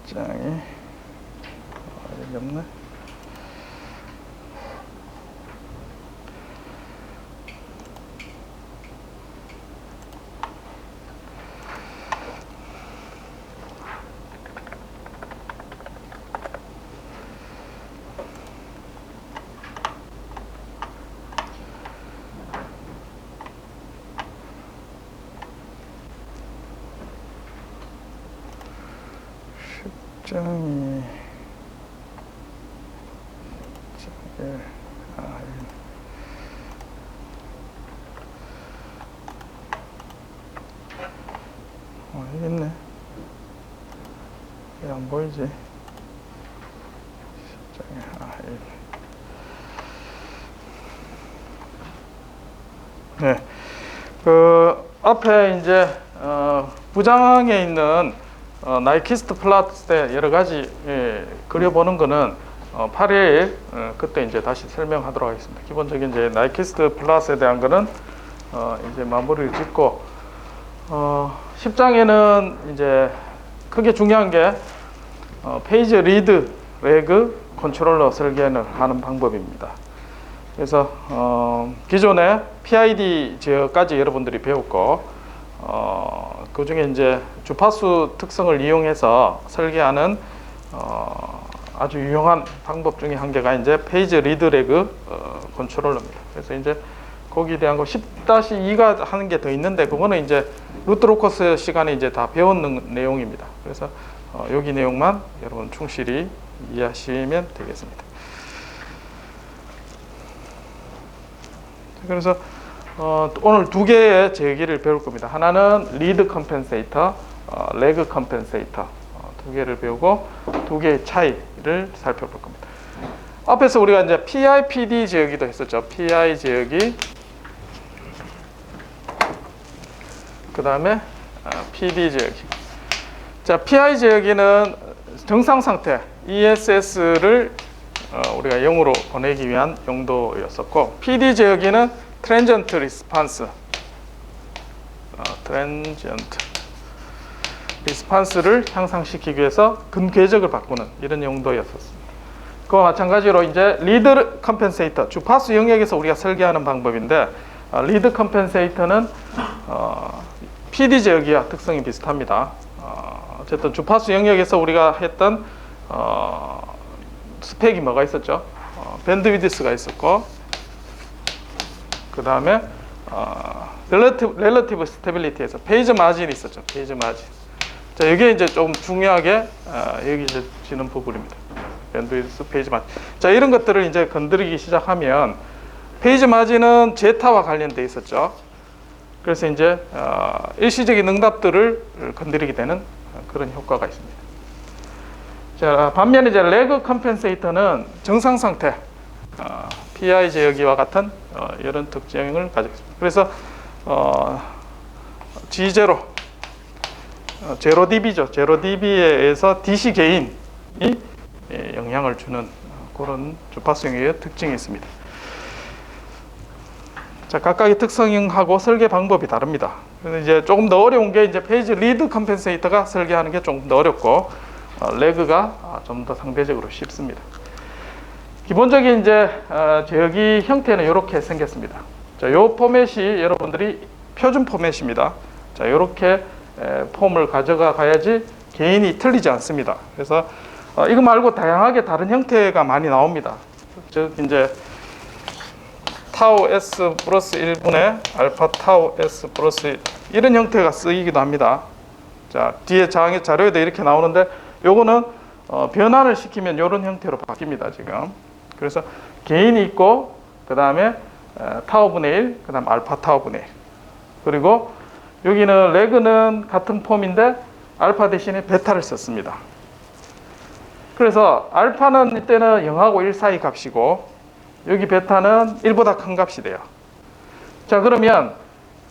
10장이 여기 없네. 장이 여기 있네. 왜 안 보이지? 네, 그 앞에 이제 부장에 있는 나이키스트 플라트 때 여러 가지 그려보는 거는 8일 그때 이제 다시 설명하도록 하겠습니다. 기본적인 이제 나이키스트 플라스에 대한 거는 이제 마무리를 짓고 10장에는 이제 크게 중요한 게 페이지 리드 레그 컨트롤러 설계를 하는 방법입니다. 그래서 기존에 PID 제어까지 여러분들이 배웠고 그 중에 이제 주파수 특성을 이용해서 설계하는 아주 유용한 방법 중에 한 개가 이제 페이지 리드 레그 컨트롤러입니다. 그래서 이제 거기에 대한 거 10-2가 하는 게 더 있는데 그거는 이제 루트 로커스 시간에 이제 다 배웠는 내용입니다. 그래서 여기 내용만 여러분 충실히 이해하시면 되겠습니다. 그래서 오늘 두 개의 제기를 배울 겁니다. 하나는 리드 컴펜세이터, 레그 컴펜세이터 두 개를 배우고 두 개의 차이를 살펴볼 겁니다. 앞에서 우리가 이제 PI/PD 제어기도 했었죠. PI 제어기, 그 다음에 PD 제어기. 자, PI 제어기는 정상 상태 ESS를 우리가 0으로 보내기 위한 용도였었고, PD 제어기는 트랜지언트 리스판스, 트랜지언트 리스판스를 향상시키기 위해서 근궤적을 바꾸는 이런 용도였었습니다. 그와 마찬가지로 이제 리드 컴펜세이터, 주파수 영역에서 우리가 설계하는 방법인데, 리드 컴펜세이터는 PD 제어기와 특성이 비슷합니다. 어쨌든 주파수 영역에서 우리가 했던 스펙이 뭐가 있었죠? 밴드위드스가 있었고, 그 다음에 렐러티브 스테빌리티에서 페이지 마진이 있었죠. 페이지 마진. 자, 이게 이제 좀 중요하게 여기 이제 지는 부분입니다. 밴드위드스, 페이지 마진. 자, 이런 것들을 이제 건드리기 시작하면 페이지 마진은 제타와 관련돼 있었죠. 그래서 이제 일시적인 응답들을 건드리게 되는 그런 효과가 있습니다. 자, 반면에 이제 레그 컴펜세이터는 정상 상태 PI 제어기와 같은 이런 특징을 가지고 있습니다. 그래서 G0, 제로 dB죠. 제로 dB에 의해서 DC 게인이 영향을 주는 그런 주파수 영역의 특징이 있습니다. 자, 각각의 특성하고 설계 방법이 다릅니다. 그래서 이제 조금 더 어려운 게 이제 페이지 리드 컴펜세이터가 설계하는 게 조금 더 어렵고, 레그가 좀 더 상대적으로 쉽습니다. 기본적인 이제 제어기 형태는 이렇게 생겼습니다. 자, 요 포맷이 여러분들이 표준 포맷입니다. 자, 이렇게 폼을 가져가 가야지 개인이 틀리지 않습니다. 그래서 이거 말고 다양하게 다른 형태가 많이 나옵니다. 즉 이제 타우 S 플러스 1분의 알파 타우 S 플러스 1 이런 형태가 쓰이기도 합니다. 자, 뒤에 자료에도 이렇게 나오는데 요거는 변환을 시키면 이런 형태로 바뀝니다. 지금. 그래서 개인이 있고, 그 다음에 타우분의 1, 그 다음 알파 타우분의 1. 그리고 여기는 레그는 같은 폼인데 알파 대신에 베타를 썼습니다. 그래서 알파는 이때는 0하고 1 사이 값이고, 여기 베타는 1보다 큰 값이 돼요. 자, 그러면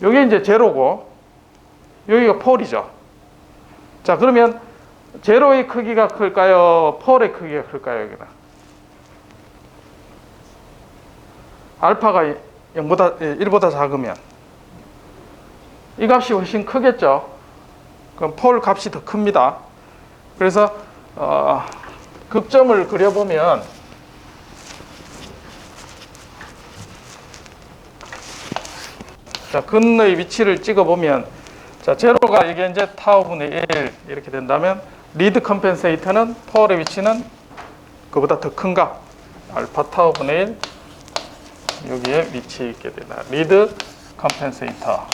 여기 이제 제로고 여기가 폴이죠. 자, 그러면 제로의 크기가 클까요? 폴의 크기가 클까요? 여기는 알파가 1보다 작으면 이 값이 훨씬 크겠죠. 그럼 폴 값이 더 큽니다. 그래서 극점을 그려보면 자, 근의 위치를 찍어보면 자, 제로가 이게 이제 타우분의 1 이렇게 된다면 리드 컴펜세이터는 폴의 위치는 그보다 더 큰 값 알파 타우분의 1 여기에 위치해 있게 된다. 리드 컴펜세이터가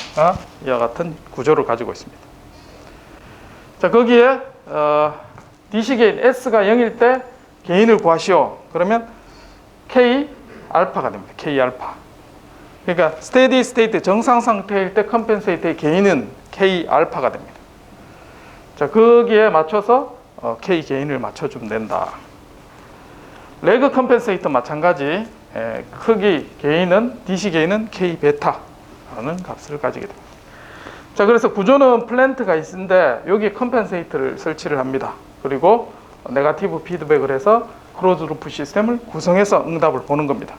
이와 같은 구조를 가지고 있습니다. 자, 거기에 DC 게인 S가 0일 때 게인을 구하시오. 그러면 K 알파가 됩니다. K 알파. 그러니까 스테디 스테이트 정상 상태일 때 컴펜세이터의 게인은 K 알파가 됩니다. 자, 거기에 맞춰서 K 게인을 맞춰주면 된다. 레그 컴펜세이터 마찬가지. 크기 게인은 DC 게인은 K 베타라는 값을 가지게 됩니다. 자, 그래서 구조는 플랜트가 있는데 여기 컴펜세이터를 설치를 합니다. 그리고 네거티브 피드백을 해서 클로즈 루프 시스템을 구성해서 응답을 보는 겁니다.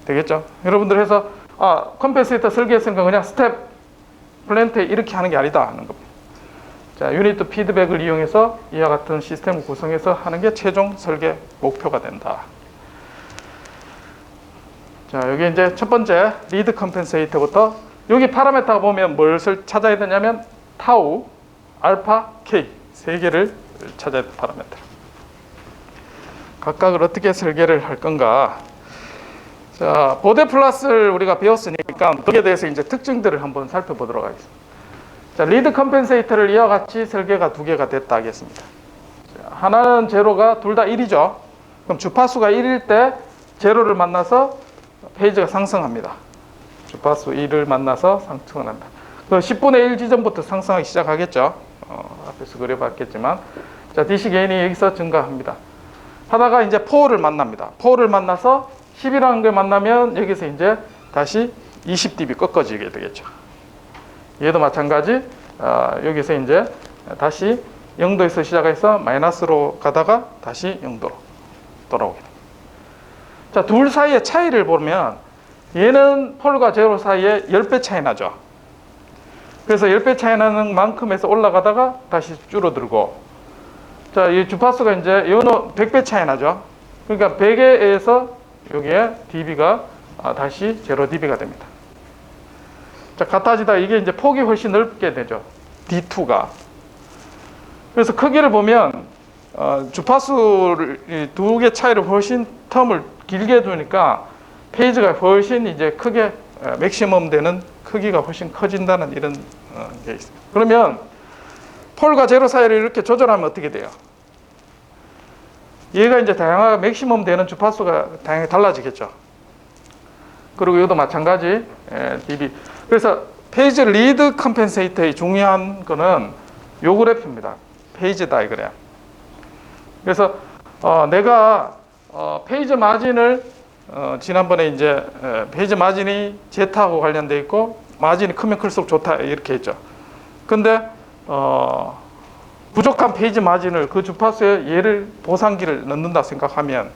되겠죠? 여러분들 해서 컴펜세이터 설계했으니까 그냥 스텝 플랜트에 이렇게 하는 게 아니다 하는 겁니다. 자, 유니트 피드백을 이용해서 이와 같은 시스템을 구성해서 하는 게 최종 설계 목표가 된다. 자, 여기 이제 첫 번째 리드 컴펜세이터부터 여기 파라메터가 보면 뭘 찾아야 되냐면 타우, 알파, K 세 개를 찾아야 돼. 파라메터. 각각을 어떻게 설계를 할 건가? 자, 보데 플러스를 우리가 배웠으니까 거기에 대해서 이제 특징들을 한번 살펴보도록 하겠습니다. 자, 리드 컴펜세이터를 이와 같이 설계가 두 개가 됐다 하겠습니다. 자, 하나는 제로가 둘 다 1이죠. 그럼 주파수가 1일 때 제로를 만나서 페이지가 상승합니다. 주파수 1을 만나서 상승을 한다. 그 10분의 1 지점부터 상승하기 시작하겠죠. 앞에서 그려봤겠지만, 자, DC 게인이 여기서 증가합니다. 하다가 이제 4를 만납니다. 4를 만나서 10이라는 걸 만나면 여기서 이제 다시 20dB 꺾어지게 되겠죠. 얘도 마찬가지. 여기서 이제 다시 0도에서 시작해서 마이너스로 가다가 다시 0도로 돌아오게 됩니다. 자, 둘 사이의 차이를 보면 얘는 폴과 제로 사이에 10배 차이 나죠. 그래서 10배 차이 나는 만큼에서 올라가다가 다시 줄어들고, 자, 이 주파수가 이제 요는 100배 차이 나죠. 그러니까 100에서 여기에 dB가 다시 0dB가 됩니다. 자, 같아지다 이게 이제 폭이 훨씬 넓게 되죠. D2가. 그래서 크기를 보면 주파수를 두 개 차이를 훨씬 텀을 길게 두니까 페이지가 훨씬 이제 크게 맥시멈 되는 크기가 훨씬 커진다는 이런 게 있습니다. 그러면 폴과 제로 사이를 이렇게 조절하면 어떻게 돼요? 얘가 이제 다양하게 맥시멈 되는 주파수가 다양하게 달라지겠죠. 그리고 이것도 마찬가지 dB. 그래서 페이지 리드 컴펜세이터의 중요한 거는 요 그래프입니다. 페이지 다이그램. 그래서 내가 페이지 마진을 지난번에 이제 페이지 마진이 제타하고 관련돼 있고 마진이 크면 클수록 좋다 이렇게 했죠. 근데 부족한 페이지 마진을 그 주파수에 얘를 보상기를 넣는다 생각하면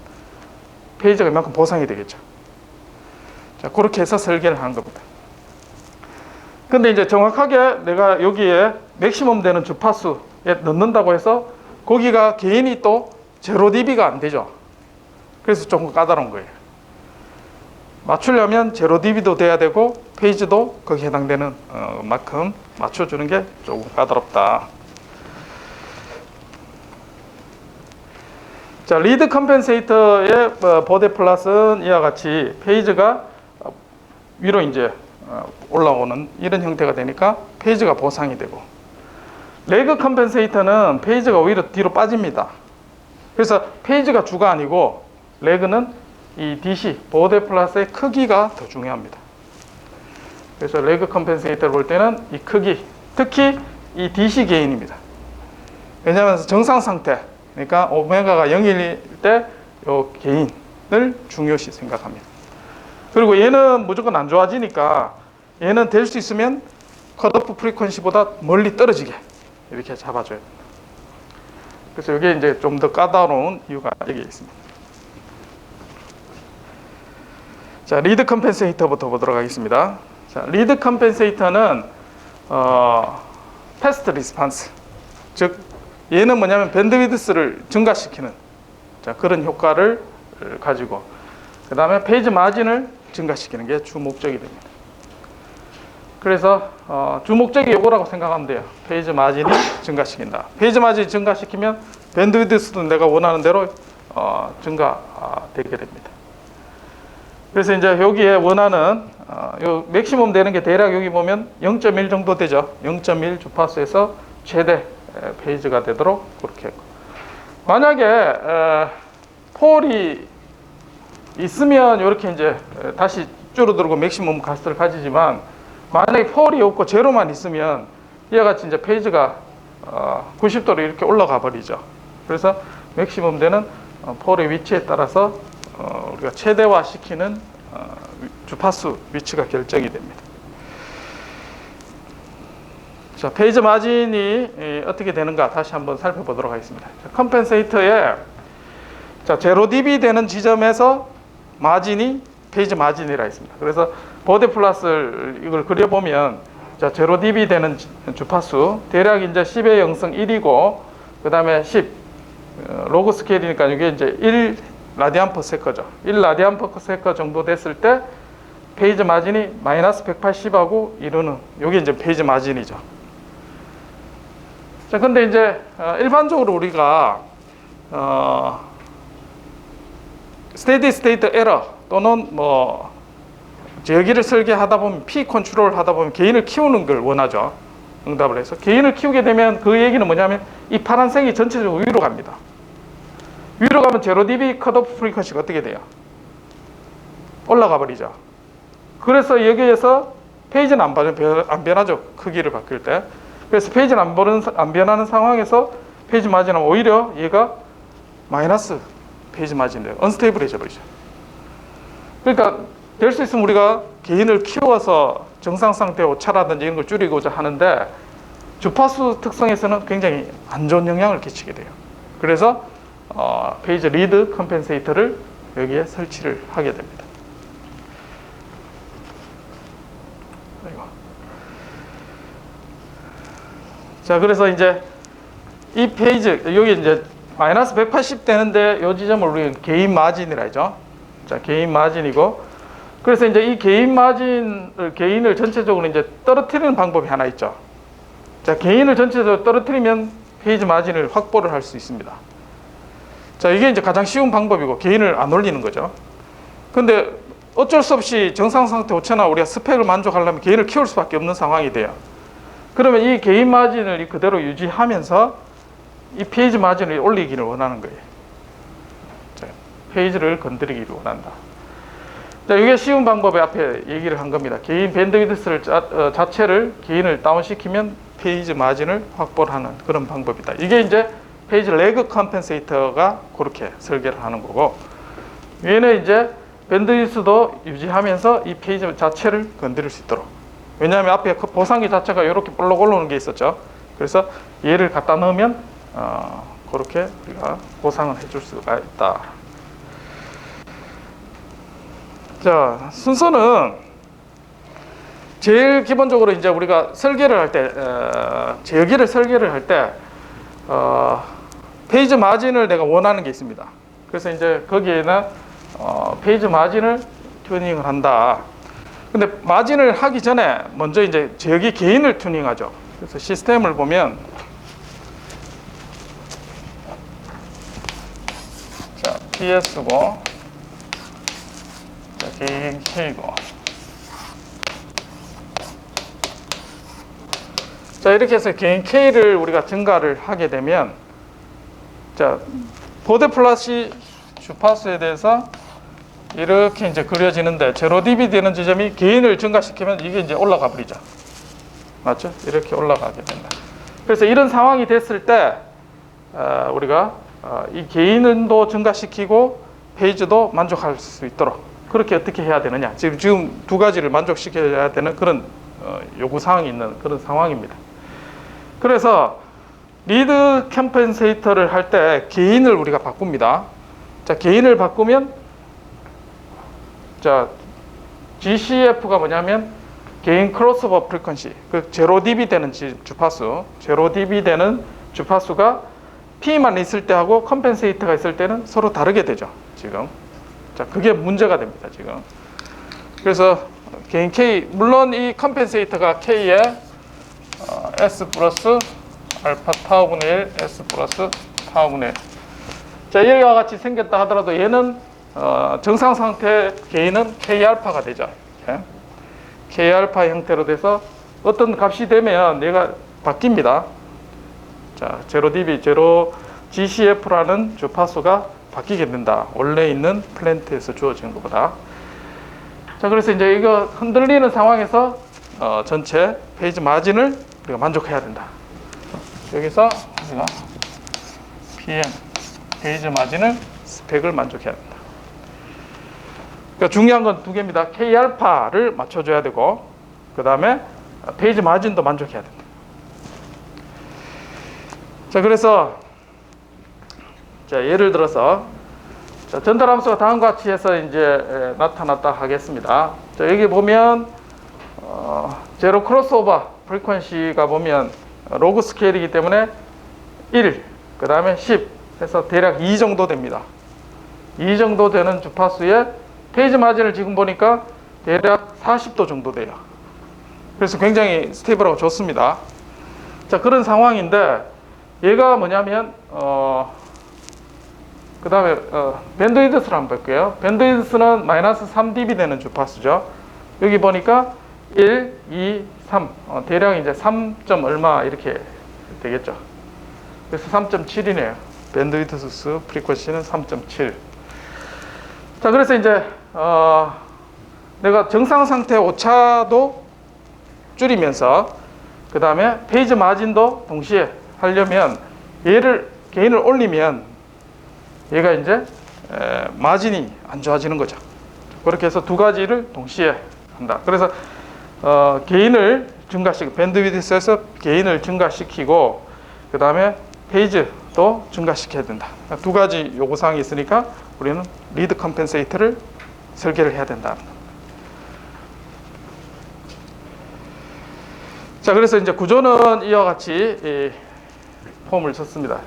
페이지가 이만큼 보상이 되겠죠. 자, 그렇게 해서 설계를 하는 겁니다. 근데 이제 정확하게 내가 여기에 맥시멈 되는 주파수에 넣는다고 해서 거기가 개인이 또 0dB가 안 되죠. 그래서 조금 까다로운 거예요. 맞추려면 0dB도 돼야 되고 페이지도 거기에 해당되는 만큼 맞춰주는 게 조금 까다롭다. 자, 리드 컴펜세이터의 보데 플러스는 이와 같이 페이지가 위로 이제 올라오는 이런 형태가 되니까 페이지가 보상이 되고, 레그 컴펜세이터는 페이지가 오히려 뒤로 빠집니다. 그래서 페이지가 주가 아니고 레그는 이 DC 보데 플러스의 크기가 더 중요합니다. 그래서 레그 컴펜세이터를 볼 때는 이 크기, 특히 이 DC 게인입니다. 왜냐하면 정상 상태, 그러니까 오메가가 0일 때 이 게인을 중요시 생각합니다. 그리고 얘는 무조건 안 좋아지니까 얘는 될 수 있으면 컷오프 프리퀀시보다 멀리 떨어지게 이렇게 잡아줘야 됩니다. 그래서 이게 이제 좀 더 까다로운 이유가 여기 있습니다. 자, 리드 컴펜세이터부터 보도록 하겠습니다. 자, 리드 컴펜세이터는 패스트 리스판스, 즉 얘는 뭐냐면 밴드위드스를 증가시키는 그런 효과를 가지고, 그 다음에 페이지 마진을 증가시키는 게 주 목적이 됩니다. 그래서 주 목적이 이거라고 생각하면 돼요. 페이지 마진이 증가시킨다. 페이지 마진이 증가시키면 밴드위드스도 내가 원하는 대로 증가되게 됩니다. 그래서 이제 여기에 원하는 요 맥시멈 되는 게 대략 여기 보면 0.1 정도 되죠. 0.1 주파수에서 최대 페이지가 되도록 그렇게 했고, 만약에 폴이 있으면 이렇게 이제 다시 줄어들고 맥시멈 가스를 가지지만, 만약에 폴이 없고 제로만 있으면 이와 같이 이제 페이지가 90도로 이렇게 올라가 버리죠. 그래서 맥시멈 되는 폴의 위치에 따라서 우리가 최대화 시키는 주파수 위치가 결정이 됩니다. 자, 페이지 마진이 어떻게 되는가 다시 한번 살펴보도록 하겠습니다. 컴펜세이터에 제로 dB 되는 지점에서 마진이 페이지 마진이라 있습니다. 그래서 버드 플러스를 이걸 그려보면 제로 dB 되는 주파수 대략 이제 10의 0승 1이고, 그 다음에 10 로그 스케일이니까 이게 이제 1 라디안 퍼 세커죠. 1 라디안 퍼 세커 정도 됐을 때 페이지 마진이 마이너스 180하고 이루는, 요게 이제 페이지 마진이죠. 자, 근데 이제 일반적으로 우리가 스테디 스테이트 에러 또는 뭐 여기를 설계하다 보면 P 컨트롤 하다 보면 게인을 키우는 걸 원하죠. 응답을 해서 게인을 키우게 되면 그 얘기는 뭐냐면 이 파란색이 전체적으로 위로 갑니다. 위로 가면 제로 dB 컷오프 프리퀀시가 어떻게 돼요? 올라가 버리죠. 그래서 여기에서 페이지는 안 변하죠. 크기를 바뀔 때. 그래서 페이지는 안 변하는 상황에서 페이지 마진은 오히려 얘가 마이너스 페이지 마진이에요. 언스테이블해져 버리죠. 그러니까 될 수 있으면 우리가 게인을 키워서 정상 상태 오차라든지 이런 걸 줄이고자 하는데, 주파수 특성에서는 굉장히 안 좋은 영향을 끼치게 돼요. 그래서 페이지 리드 컴펜세이터를 여기에 설치를 하게 됩니다. 자, 그래서 이제 이 페이지 여기 이제 마이너스 180 되는데 이 지점을 우리가 게인 마진이라 하죠. 자, 게인 마진이고, 그래서 이제 이 게인을 전체적으로 이제 떨어뜨리는 방법이 하나 있죠. 자, 게인을 전체적으로 떨어뜨리면 페이지 마진을 확보를 할 수 있습니다. 자, 이게 이제 가장 쉬운 방법이고 게인을 안 올리는 거죠. 근데 어쩔 수 없이 정상 상태 오차나 우리가 스펙을 만족하려면 게인을 키울 수밖에 없는 상황이 돼요. 그러면 이 게인 마진을 그대로 유지하면서 이 페이지 마진을 올리기를 원하는 거예요. 자, 페이지를 건드리기를 원한다. 자, 이게 쉬운 방법에 앞에 얘기를 한 겁니다. 게인 밴드위드스를 자체를 게인을 다운시키면 페이지 마진을 확보를 하는 그런 방법이다. 이게 이제 페이지 레그 컴펜세이터가 그렇게 설계를 하는 거고, 얘는 이제 밴드위드스도 유지하면서 이 페이지 자체를 건드릴 수 있도록. 왜냐하면 앞에 보상기 자체가 이렇게 볼록 올라오는 게 있었죠. 그래서 얘를 갖다 넣으면 그렇게 우리가 보상을 해줄 수가 있다. 자, 순서는 제일 기본적으로 이제 우리가 설계를 할 때, 제어기를 설계를 할 때, 페이지 마진을 내가 원하는 게 있습니다. 그래서 이제 거기에는 페이지 마진을 튜닝을 한다. 근데 마진을 하기 전에 먼저 이제 제어기 게인을 튜닝하죠. 그래서 시스템을 보면, 자, PS고, 게인 K고. 자, 이렇게 해서 게인 K를 우리가 증가를 하게 되면, 자, 보드 플러시 주파수에 대해서 이렇게 이제 그려지는데, 제로 dB 되는 지점이 게인을 증가시키면 이게 이제 올라가 버리죠. 맞죠? 이렇게 올라가게 된다. 그래서 이런 상황이 됐을 때, 우리가 이 게인도 증가시키고 페이지도 만족할 수 있도록 그렇게 어떻게 해야 되느냐. 지금 두 가지를 만족시켜야 되는 그런 요구사항이 있는 그런 상황입니다. 그래서 리드 컴펜세이터를 할 때 게인을 우리가 바꿉니다. 자, 게인을 바꾸면, 자, GCF가 뭐냐면 개인 크로스오버 프리퀀시, 그 제로 dB 되는 주파수, 제로 dB 되는 주파수가 P만 있을 때 하고 컴펜세이터가 있을 때는 서로 다르게 되죠. 지금. 자, 그게 문제가 됩니다. 지금. 그래서 개인 K, 물론 이 컴펜세이터가 K에 S 플러스 알파 타우분의 1, S 플러스 타우분의 1. 자, 이와 같이 생겼다 하더라도 얘는 정상 상태 개인은 K 알파가 되죠. 이렇게. K 알파 형태로 돼서 어떤 값이 되면 얘가 바뀝니다. 자, 제로 dB, 제로 GCF라는 주파수가 바뀌게 된다. 원래 있는 플랜트에서 주어지는 것보다. 자, 그래서 이제 이거 흔들리는 상황에서 전체 페이지 마진을 우리가 만족해야 된다. 여기서 우리가 PM 페이지 마진을 스펙을 만족해야 된다. 그러니까 중요한 건 두 개입니다. K 알파를 맞춰줘야 되고, 그 다음에 페이지 마진도 만족해야 된다. 자, 그래서 자, 예를 들어서 자, 전달 함수가 다음과 같이 해서 이제 나타났다 하겠습니다. 자, 여기 보면 제로 크로스오버 프리퀀시가 보면 로그 스케일이기 때문에 1, 그 다음에 10 해서 대략 2 정도 됩니다. 2 정도 되는 주파수에 페이지 마진을 지금 보니까 대략 40도 정도 돼요. 그래서 굉장히 스테이블하고 좋습니다. 자, 그런 상황인데 얘가 뭐냐면 그 다음에 밴드위드스를 한번 볼게요. 밴드위드스는 마이너스 3dB 되는 주파수죠. 여기 보니까 1, 2, 3 대략 이제 3. 얼마 이렇게 되겠죠. 그래서 3.7이네요. 밴드위드스 프리퀀시는 3.7. 자, 그래서 이제 내가 정상 상태 오차도 줄이면서 그 다음에 페이지 마진도 동시에 하려면 얘를 게인을 올리면 얘가 이제 마진이 안 좋아지는 거죠. 그렇게 해서 두 가지를 동시에 한다. 그래서 게인을 증가시키고 밴드위드스에서 게인을 증가시키고 그 다음에 페이지도 증가시켜야 된다. 두 가지 요구사항이 있으니까 우리는 리드 컴펜세이터를 설계를 해야 된다. 자, 그래서 이제 구조는 이와 같이 폼을 쳤습니다.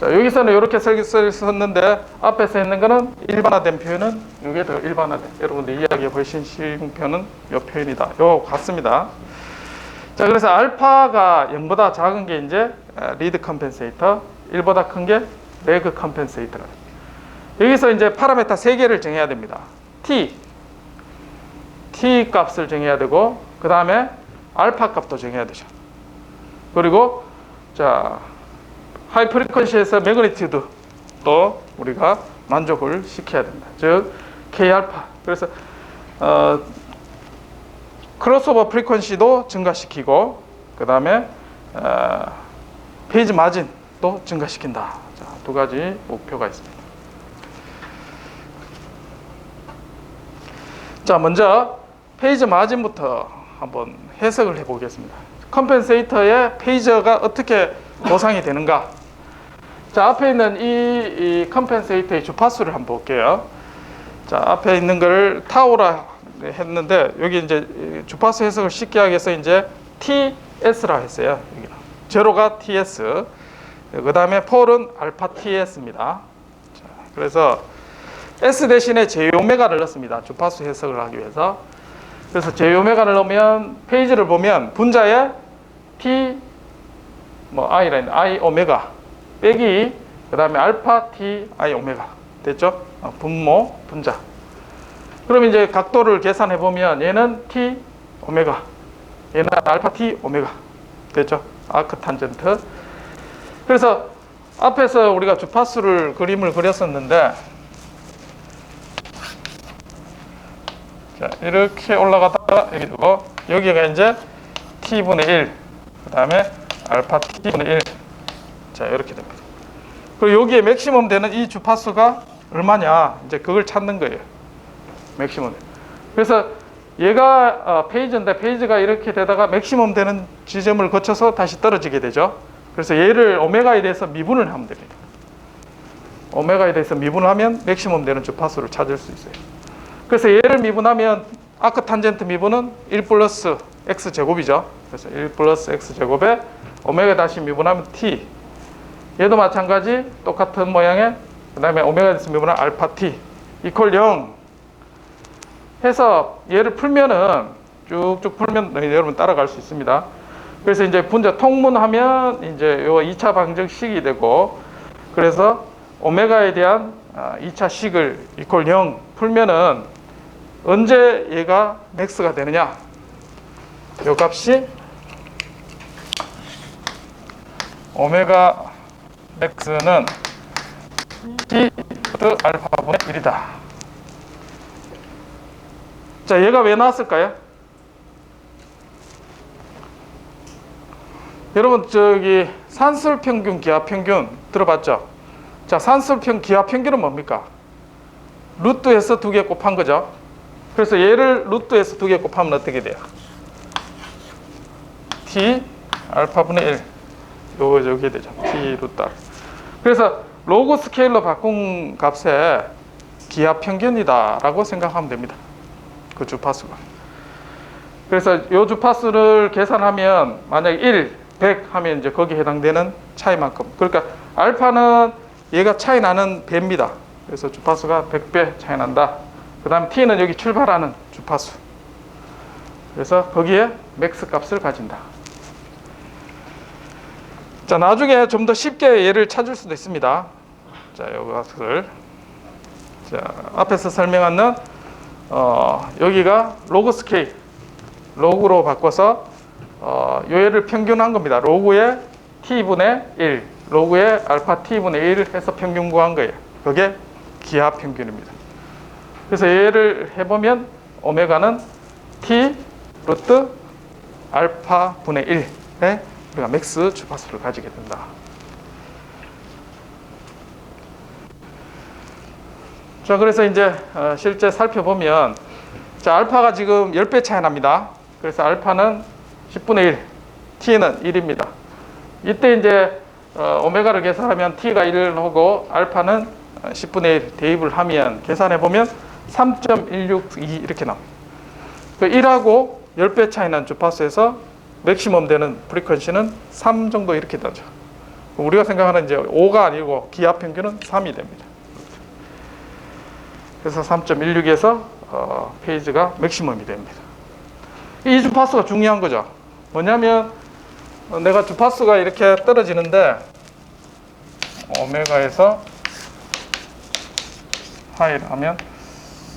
자, 여기서는 이렇게 썼는데 앞에서 했는 거는 일반화된 표현은 이게 더 일반화된, 여러분들 이해하기 훨씬 쉬운 표현은 이 표현이다. 요 같습니다. 자, 그래서 알파가 0보다 작은 게 이제 리드 컴펜세이터, 1보다 큰 게 레그 컴펜세이터라. 여기서 이제 파라메타 3개를 정해야 됩니다. T 값을 정해야 되고, 그 다음에 알파 값도 정해야 되죠. 그리고 자, 하이 프리퀀시에서 매그니튜드도 우리가 만족을 시켜야 된다. 즉 K 알파. 그래서 크로스오버 프리퀀시도 증가시키고 그 다음에 페이지 마진도 증가시킨다. 자, 두 가지 목표가 있습니다. 자, 먼저 페이지 마진부터 한번 해석을 해보겠습니다. 컴펜세이터의 페이저가 어떻게 보상이 되는가? 자, 앞에 있는 이 컴펜세이터의 주파수를 한번 볼게요. 자, 앞에 있는 걸 타우라 했는데 여기 이제 주파수 해석을 쉽게 하기 위해서 이제 TS라 했어요. 여기 제로가 TS, 그 다음에 폴은 알파 TS입니다. 자, 그래서 S 대신에 J오메가를 넣습니다. 주파수 해석을 하기 위해서. 그래서 J오메가를 넣으면 페이지를 보면 분자에 T I라는 I 오메가 빼기 그 다음에 알파 T I 오메가 됐죠? 분모 분자. 그럼 이제 각도를 계산해 보면 얘는 T 오메가, 얘는 알파 T 오메가 됐죠? 아크 탄젠트. 그래서 앞에서 우리가 주파수를 그림을 그렸었는데 자, 이렇게 올라가다가 여기 두고 여기가 이제 T분의 1 그 다음에 알파 T분의 1 자, 이렇게 됩니다. 그리고 여기에 맥시멈 되는 이 주파수가 얼마냐 이제 그걸 찾는 거예요. 맥시멈. 그래서 얘가 페이지인데 페이지가 이렇게 되다가 맥시멈 되는 지점을 거쳐서 다시 떨어지게 되죠. 그래서 얘를 오메가에 대해서 미분을 하면 됩니다. 오메가에 대해서 미분을 하면 맥시멈 되는 주파수를 찾을 수 있어요. 그래서 얘를 미분하면 아크 탄젠트 미분은 1 플러스 x 제곱이죠. 그래서 1 플러스 x 제곱에 오메가 다시 미분하면 t. 얘도 마찬가지 똑같은 모양의 그 다음에 오메가 다시 미분하면 알파 t 이퀄 0 해서 얘를 풀면은 쭉쭉 풀면 여러분 따라갈 수 있습니다. 그래서 이제 분자 통분하면 이제 요 2차 방정식이 되고, 그래서 오메가에 대한 2차 식을 이퀄 0 풀면은 언제 얘가 맥스가 되느냐? 요 값이 오메가 맥스는 t 알파분의 1이다. 자, 얘가 왜 나왔을까요? 여러분 저기 산술 평균, 기하 평균 들어봤죠? 자, 산술 기하 평균은 뭡니까? 루트에서 2개 곱한 거죠. 그래서 얘를 루트에서 2개 곱하면 어떻게 돼요? t 알파분의 1. 요게 되죠. t 루트 알파. 그래서 로그 스케일로 바꾼 값에 기하 평균이다라고 생각하면 됩니다. 그 주파수가. 그래서 요 주파수를 계산하면 만약에 1, 100 하면 이제 거기에 해당되는 차이만큼. 그러니까 알파는 얘가 차이 나는 배입니다. 그래서 주파수가 100배 차이 난다. 그 다음 t는 여기 출발하는 주파수. 그래서 거기에 맥스 값을 가진다. 자, 나중에 좀 더 쉽게 얘를 찾을 수도 있습니다. 자, 이것을 자, 앞에서 설명한 여기가 로그 스케일, 로그로 바꿔서 요 얘를 평균한 겁니다. 로그의 t분의 1, 로그의 알파 t분의 1 해서 평균 구한 거예요. 그게 기하 평균입니다. 그래서 얘를 해보면 오메가는 t 루트 알파 분의 1에 우리가 맥스 주파수를 가지게 된다. 자, 그래서 이제 실제 살펴보면, 자, 알파가 지금 10배 차이 납니다. 그래서 알파는 10분의 1, t는 1입니다. 이때 이제 오메가를 계산하면 t가 1을 하고 알파는 10분의 1 대입을 하면 계산해 보면 3.162 이렇게 나옵니다. 그 1하고 10배 차이 난 주파수에서 맥시멈 되는 프리퀀시는 3 정도 이렇게 나죠. 우리가 생각하는 이제 5가 아니고 기하 평균은 3이 됩니다. 그래서 3.16에서 페이지가 맥시멈이 됩니다. 이 주파수가 중요한 거죠. 뭐냐면 내가 주파수가 이렇게 떨어지는데 오메가에서 하이를 하면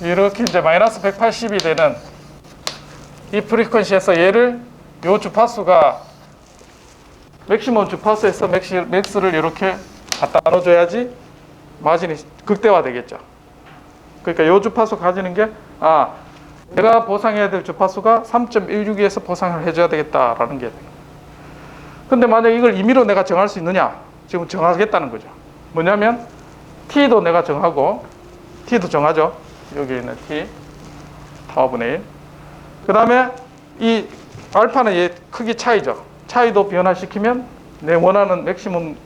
이렇게 이제 마이너스 180이 되는 이 프리퀀시에서 얘를 요 주파수가 맥시멈 주파수에서 맥스를 이렇게 갖다 넣어줘야지 마진이 극대화 되겠죠. 그러니까 요 주파수 가지는 게 내가 보상해야 될 주파수가 3.16에서 보상을 해줘야 되겠다라는 게. 근데 만약 이걸 임의로 내가 정할 수 있느냐? 지금 정하겠다는 거죠. 뭐냐면 t도 내가 정하고 t도 정하죠. 여기 있는 t 타워분의 1. 그 다음에 이 알파는 얘 크기 차이죠. 차이도 변화시키면 내 원하는 맥시멈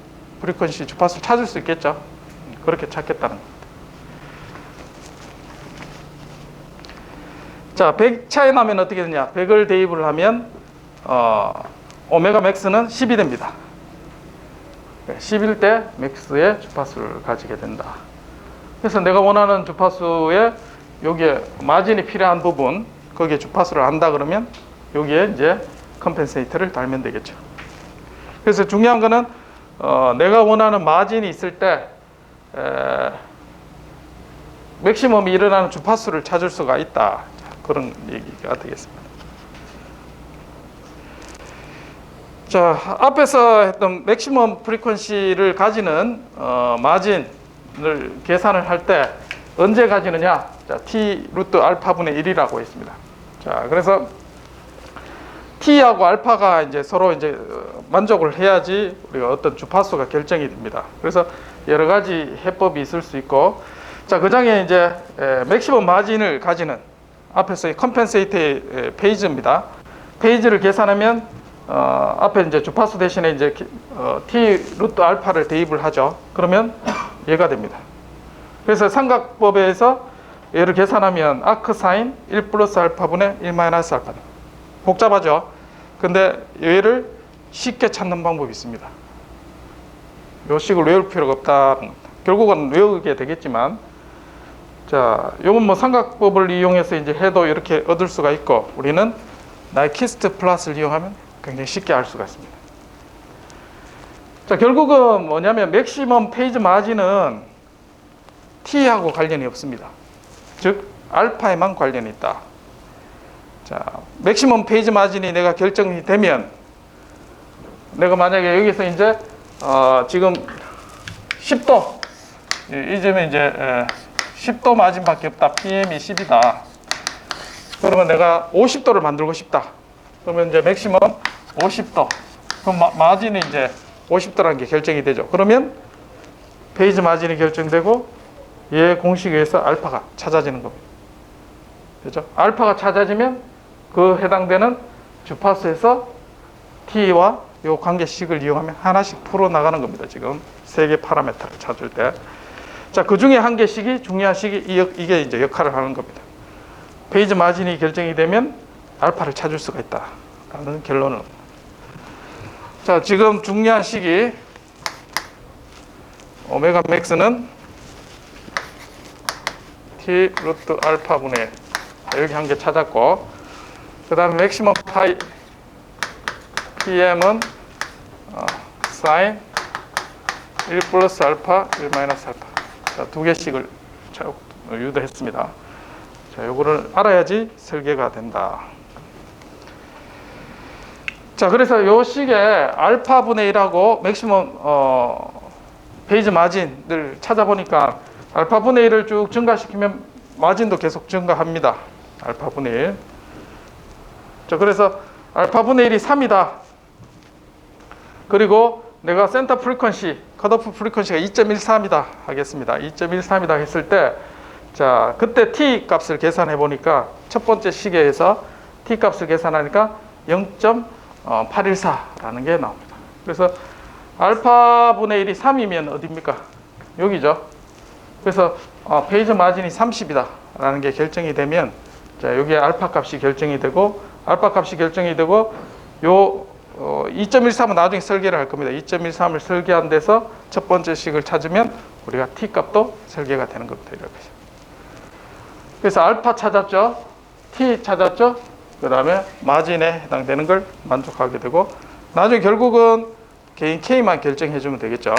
프리퀀시 주파수를 찾을 수 있겠죠. 그렇게 찾겠다는 겁니다. 자, 100 차이 나면 어떻게 되냐? 100을 대입을 하면 오메가 맥스는 10이 됩니다. 10일 때 맥스의 주파수를 가지게 된다. 그래서 내가 원하는 주파수에 여기에 마진이 필요한 부분, 거기에 주파수를 안다 그러면 여기에 이제 컴펜세이터를 달면 되겠죠. 그래서 중요한 거는 내가 원하는 마진이 있을 때 맥시멈이 일어나는 주파수를 찾을 수가 있다. 그런 얘기가 되겠습니다. 자, 앞에서 했던 맥시멈 프리퀀시를 가지는 마진을 계산을 할 때 언제 가지느냐? 자, t 루트 알파분의 1이라고 했습니다. 자, 그래서 t하고 알파가 이제 서로 이제 만족을 해야지 우리가 어떤 주파수가 결정이 됩니다. 그래서 여러 가지 해법이 있을 수 있고, 자, 그 중에 이제 맥시멈 마진을 가지는 앞에서 컴펜세이트 페이지입니다. 페이지를 계산하면 앞에 이제 주파수 대신에 이제 t 루트 알파를 대입을 하죠. 그러면 얘가 됩니다. 그래서 삼각법에서 얘를 계산하면 아크 사인 1 플러스 알파분의 1 마이너스 알파. 복잡하죠? 근데 얘를 쉽게 찾는 방법이 있습니다. 요 식을 외울 필요가 없다는 겁니다. 결국은 외우게 되겠지만, 자, 요건 뭐 삼각법을 이용해서 이제 해도 이렇게 얻을 수가 있고, 우리는 나이키스트 플러스를 이용하면 굉장히 쉽게 알 수가 있습니다. 자, 결국은 뭐냐면 맥시멈 페이지 마진은 T하고 관련이 없습니다. 즉 알파에만 관련이 있다. 자, 맥시멈 페이지 마진이 내가 결정이 되면, 내가 만약에 여기서 이제 지금 10도, 이 점에 이제 10도 마진밖에 없다. PM이 10이다. 그러면 내가 50도를 만들고 싶다. 그러면 이제 맥시멈 50도. 그럼 마진이 이제 50도라는 게 결정이 되죠. 그러면 페이지 마진이 결정되고 얘 공식에 의해서 알파가 찾아지는 겁니다. 그렇죠? 알파가 찾아지면 그 해당되는 주파수에서 T와 요 관계식을 이용하면 하나씩 풀어나가는 겁니다. 지금 세 개 파라미터를 찾을 때. 자, 그 중에 한 개씩이, 중요한 식이 이게 이제 역할을 하는 겁니다. 페이지 마진이 결정이 되면 알파를 찾을 수가 있다라는 결론을. 자, 지금 중요한 식이 오메가 맥스는 T 루트 알파분의, 여기 한 개 찾았고, 그 다음에 맥시멈 파이 PM은 사인 1 플러스 알파 1 마이너스 알파. 자, 두 개씩을 유도했습니다. 자, 요거를 알아야지 설계가 된다. 자, 그래서 요 식에 알파분의 1하고 맥시멈 페이지 마진을 찾아보니까 알파분의 1을 쭉 증가시키면 마진도 계속 증가합니다. 알파분의 1. 자, 그래서 알파분의 1이 3이다. 그리고 내가 센터 프리퀀시, 컷오프 프리퀀시가 2.13이다 하겠습니다. 2.13이다 했을 때, 자, 그때 T 값을 계산해 보니까 첫 번째 시계에서 T 값을 계산하니까 0.814라는 게 나옵니다. 그래서 알파분의 1이 3이면 어디입니까? 여기죠. 그래서 페이지 마진이 30이다 라는 게 결정이 되면, 자, 여기에 알파 값이 결정이 되고, 알파 값이 결정이 되고, 요 2.13은 나중에 설계를 할 겁니다. 2.13을 설계한 데서 첫 번째 식을 찾으면 우리가 T 값도 설계가 되는 겁니다. 이렇게. 그래서 알파 찾았죠. T 찾았죠. 그 다음에 마진에 해당되는 걸 만족하게 되고, 나중에 결국은 개인 K만 결정해 주면 되겠죠.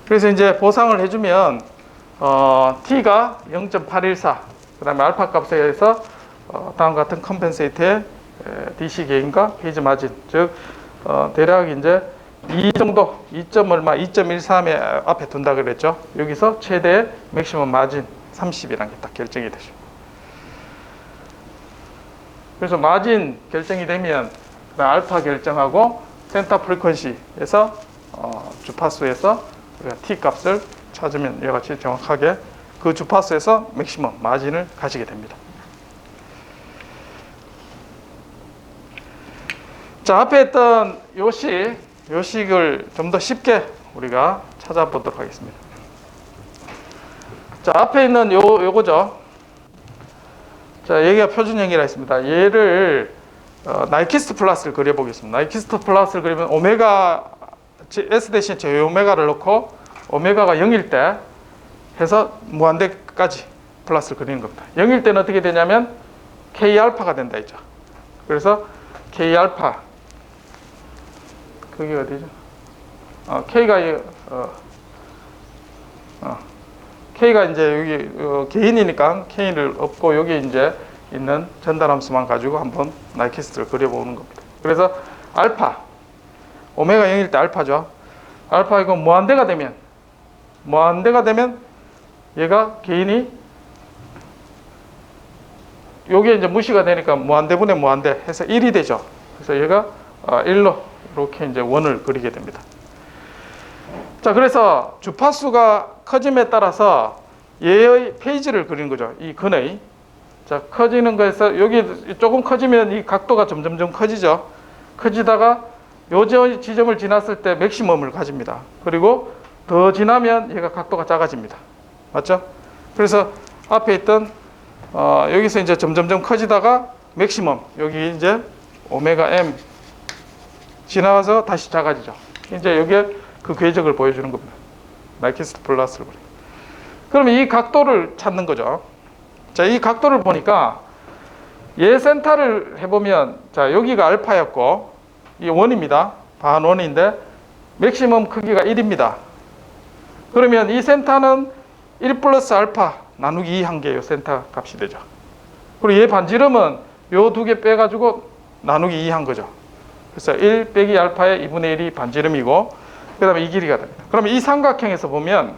그래서 이제 보상을 해주면 T가 0.814, 그 다음에 알파 값에 의해서 다음 같은 컴펜세이트의 DC 게인과 페이지 마진, 즉 대략 이제 이 정도, 2점 얼마, 2.13에 앞에 둔다 그랬죠. 여기서 최대 맥시멈 마진 30이라는 게 딱 결정이 되죠. 그래서 마진 결정이 되면 알파 결정하고 센터 프리퀀시에서 주파수에서 우리가 T 값을 찾으면 이와 같이 정확하게 그 주파수에서 맥시멈 마진을 가지게 됩니다. 자, 앞에 했던 요 식을 좀 더 쉽게 우리가 찾아보도록 하겠습니다. 자, 앞에 있는 요거죠. 자, 여기가 표준형이라 했습니다. 얘를 나이키스트 플러스를 그려보겠습니다. 나이키스트 플러스를 그리면 오메가 S 대신 제 오메가를 넣고 오메가가 0일 때 해서 무한대까지 플러스를 그리는 겁니다. 0일 때는 어떻게 되냐면 K 알파가 된다 했죠. 그래서 K 알파, 그게 어디죠? K가 이제 여기 개인이니까 K를 없고 여기 이제 있는 전달함수만 가지고 한번 나이키스트를 그려보는 겁니다. 그래서 알파, 오메가 0일 때 알파죠. 알파 이거 무한대가 되면 얘가 개인이 요게 이제 무시가 되니까 무한대분의 무한대 해서 1이 되죠. 그래서 얘가 1로 이렇게 이제 원을 그리게 됩니다. 자, 그래서 주파수가 커짐에 따라서 얘의 페이지를 그리는 거죠. 이 근의. 자, 커지는 거에서 여기 조금 커지면 이 각도가 점점점 커지죠. 커지다가 요 지점을 지났을 때 맥시멈을 가집니다. 그리고 더 지나면 얘가 각도가 작아집니다. 맞죠? 그래서 앞에 있던 여기서 이제 점점점 커지다가 맥시멈 여기 이제 오메가 M 지나가서 다시 작아지죠. 이제 여기에 그 궤적을 보여주는 겁니다. 나이키스트 플러스를 보니까. 그러면 이 각도를 찾는 거죠. 자, 이 각도를 보니까 얘 센터를 해보면 자 여기가 알파였고 이게 원입니다. 반 원인데 맥시멈 크기가 1입니다. 그러면 이 센터는 1 플러스 알파 나누기 2 한 개요. 센터 값이 되죠. 그리고 얘 반지름은 요 두 개 빼가지고 나누기 2 한 거죠. 그래서 1 빼기 알파의 2분의 1이 반지름이고 그 다음에 이 길이가 됩니다. 그러면 이 삼각형에서 보면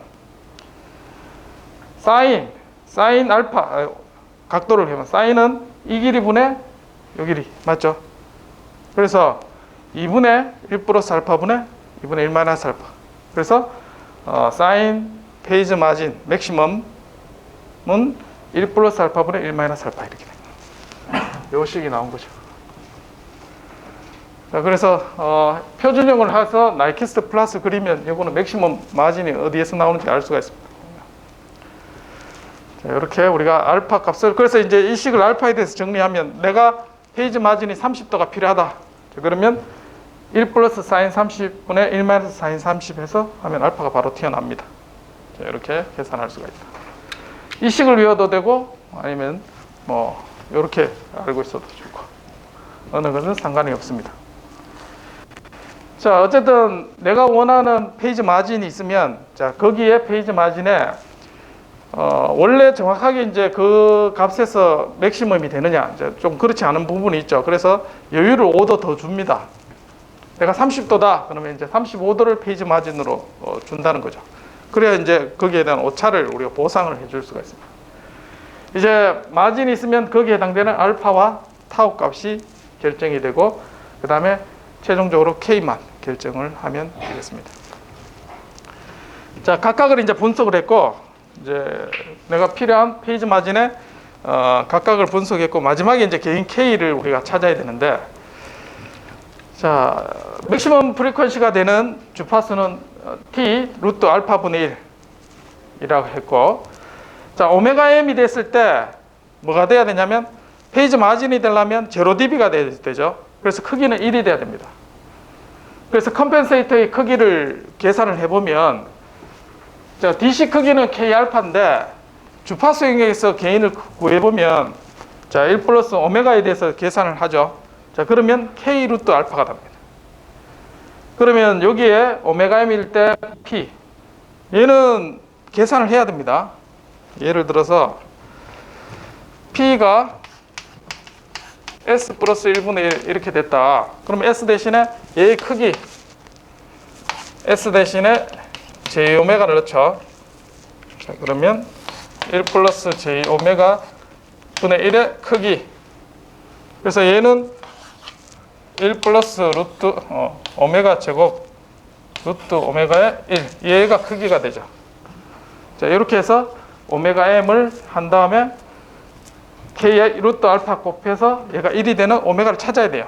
사인 알파 각도를 해보면 사인은 이 길이 분의 요 길이 맞죠? 그래서 2분의 1 플러스 알파 분의 2분의 1 마이너스 알파. 그래서 사인 페이즈 마진 맥시멈은 1 플러스 알파 분의 1 마이너스 알파 이렇게 됩니다. 요 식이 나온 거죠. 자, 그래서 표준형을 해서 나이키스트 플러스 그리면 이거는 맥시멈 마진이 어디에서 나오는지 알 수가 있습니다. 자, 이렇게 우리가 알파 값을 그래서 이제 이 식을 알파에 대해서 정리하면 내가 페이지 마진이 30도가 필요하다. 자, 그러면 1 플러스 사인 30분의 1 마이너스 사인 30 해서 하면 알파가 바로 튀어납니다. 자, 이렇게 계산할 수가 있다. 이 식을 외워도 되고 아니면 뭐 이렇게 알고 있어도 좋고 어느 것은 상관이 없습니다. 자, 어쨌든 내가 원하는 페이지 마진이 있으면 자 거기에 페이지 마진에 원래 정확하게 이제 그 값에서 맥시멈이 되느냐 이제 좀 그렇지 않은 부분이 있죠. 그래서 여유를 5도 더 줍니다. 내가 30도다 그러면 이제 35도를 페이지 마진으로 준다는 거죠. 그래야 이제 거기에 대한 오차를 우리가 보상을 해줄 수가 있습니다. 이제 마진이 있으면 거기에 해당되는 알파와 타우 값이 결정이 되고 그 다음에 최종적으로 K만 결정을 하면 되겠습니다. 자, 각각을 이제 분석을 했고 이제 내가 필요한 페이지 마진에 각각을 분석했고 마지막에 이제 개인 K를 우리가 찾아야 되는데 자, 맥시멈 프리퀀시가 되는 주파수는 T 루트 알파 분의 1이라고 했고 자, 오메가 M이 됐을 때 뭐가 돼야 되냐면 페이지 마진이 되려면 0dB가 되죠. 그래서 크기는 1이 돼야 됩니다. 그래서 컴펜세이터의 크기를 계산을 해보면 자, DC 크기는 K알파인데 주파수 영역에서 개인을 구해보면 자, 1 플러스 오메가에 대해서 계산을 하죠. 자, 그러면 K 루트 알파가 됩니다. 그러면 여기에 오메가 M일 때 P 얘는 계산을 해야 됩니다. 예를 들어서 P가 S 플러스 1분의 1 이렇게 됐다. 그럼 S 대신에 얘의 크기 S 대신에 J 오메가를 넣죠. 자, 그러면 1 플러스 J 오메가 분의 1의 크기. 그래서 얘는 1 플러스 루트 오메가 제곱 루트 오메가의 1. 얘가 크기가 되죠. 자, 이렇게 해서 오메가 M을 한 다음에 K의 루트 알파 곱해서 얘가 1이 되는 오메가를 찾아야 돼요.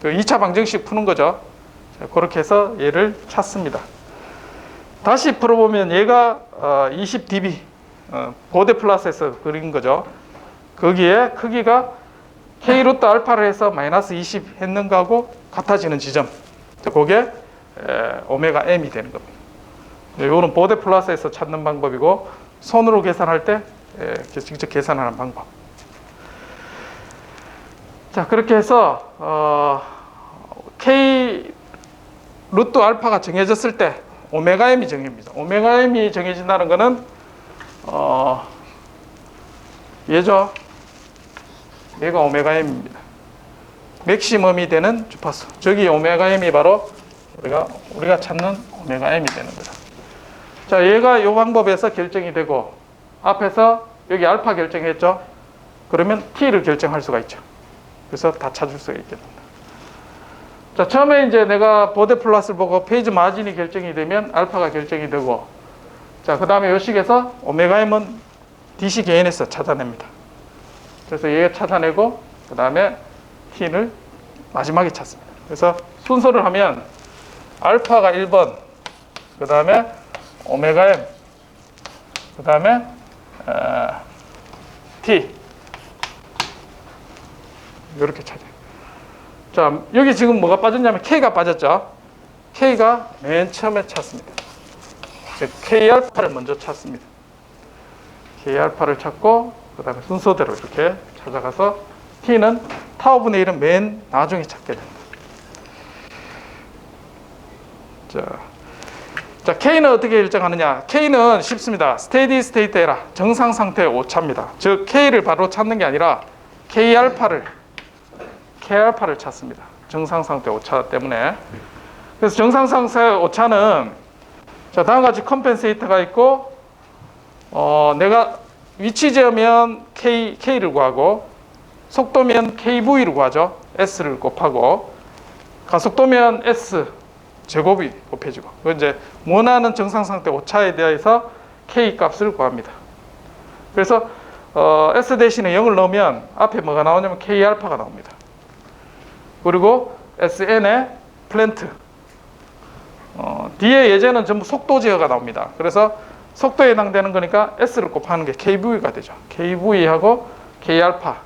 그 2차 방정식 푸는 거죠. 자, 그렇게 해서 얘를 찾습니다. 다시 풀어보면 얘가 20dB 보데 플러스에서 그린 거죠. 거기에 크기가 K 루트 알파를 해서 마이너스 20 했는 거하고 같아지는 지점. 자, 그게 오메가 M이 되는 겁니다. 이거는 보데 플러스에서 찾는 방법이고 손으로 계산할 때 직접 계산하는 방법. 자, 그렇게 해서 K 루트 알파가 정해졌을 때 오메가 M이 정해집니다. 오메가 M이 정해진다는 것은 얘죠. 얘가 오메가 M입니다. 맥시멈이 되는 주파수. 저기 오메가 M이 바로 우리가 찾는 오메가 M이 되는 거다. 자, 얘가 이 방법에서 결정이 되고 앞에서 여기 알파 결정했죠. 그러면 T를 결정할 수가 있죠. 그래서 다 찾을 수가 있게 됩니다. 자, 처음에 이제 내가 보데 플러스를 보고 페이지 마진이 결정이 되면 알파가 결정이 되고 자, 그 다음에 이 식에서 오메가 M은 DC 개인에서 찾아냅니다. 그래서 얘 찾아내고 그 다음에 T를 마지막에 찾습니다. 그래서 순서를 하면 알파가 1번 그 다음에 오메가 M, 그 다음에 T. 이렇게 찾아요. 자, 여기 지금 뭐가 빠졌냐면 K가 빠졌죠. K가 맨 처음에 찾습니다. K알파를 먼저 찾습니다. K알파를 찾고 그 다음에 순서대로 이렇게 찾아가서 T는 타워분의 1은 맨 나중에 찾게 됩니다. 자, K는 어떻게 일정하느냐? K는 쉽습니다. 스테디 스테이트 에라, 정상 상태 오차입니다. 즉 K를 바로 찾는 게 아니라 K알파를 찾습니다. 정상 상태 오차 때문에. 그래서 정상 상태 오차는 자, 다음과 같이 컴펜세이터가 있고 내가 위치 제어면 K를 구하고 속도면 KV를 구하죠. S를 곱하고 가속도면 S 제곱이 곱해지고 그건 이제 원하는 정상 상태 오차에 대해서 K 값을 구합니다. 그래서 S 대신에 0을 넣으면 앞에 뭐가 나오냐면 K알파가 나옵니다. 그리고 SN의 플랜트 뒤에 예제는 전부 속도 제어가 나옵니다. 그래서 속도에 해당되는 거니까 S를 곱하는 게 KV가 되죠. KV하고 K알파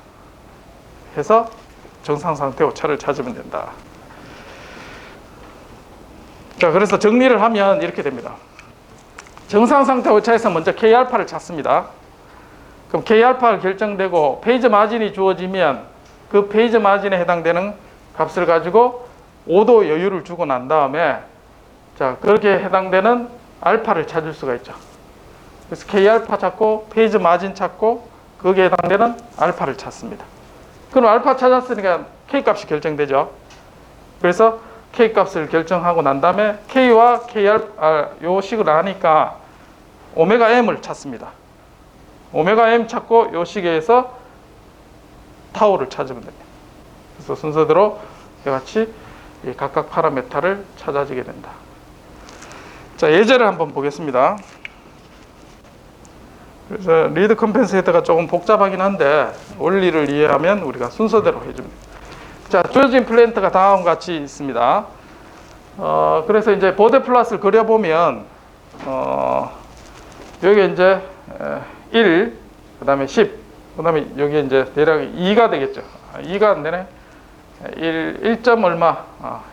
해서 정상 상태 오차를 찾으면 된다. 자, 그래서 정리를 하면 이렇게 됩니다. 정상 상태 오차에서 먼저 K알파를 찾습니다. 그럼 K알파가 결정되고 페이즈 마진이 주어지면 그 페이즈 마진에 해당되는 값을 가지고 5도 여유를 주고 난 다음에 자, 그렇게 해당되는 알파를 찾을 수가 있죠. 그래서 K알파 찾고 페이즈 마진 찾고 거기에 해당되는 알파를 찾습니다. 그럼 알파 찾았으니까 K 값이 결정되죠. 그래서 K 값을 결정하고 난 다음에 K와 요 식을 아니까 오메가 M을 찾습니다. 오메가 M 찾고 요 식에서 타우를 찾으면 됩니다. 그래서 순서대로 이같이 각각 파라메타를 찾아지게 된다. 자, 예제를 한번 보겠습니다. 그래서 리드 컴펜세이터가 조금 복잡하긴 한데 원리를 이해하면 우리가 순서대로 해줍니다. 자, 주어진 플랜트가 다음과 같이 있습니다. 그래서 이제 보드 플롯을 그려보면 여기 이제 1, 그 다음에 10, 그 다음에 여기 이제 대략 2가 되겠죠. 2가 안 되네. 1점 얼마,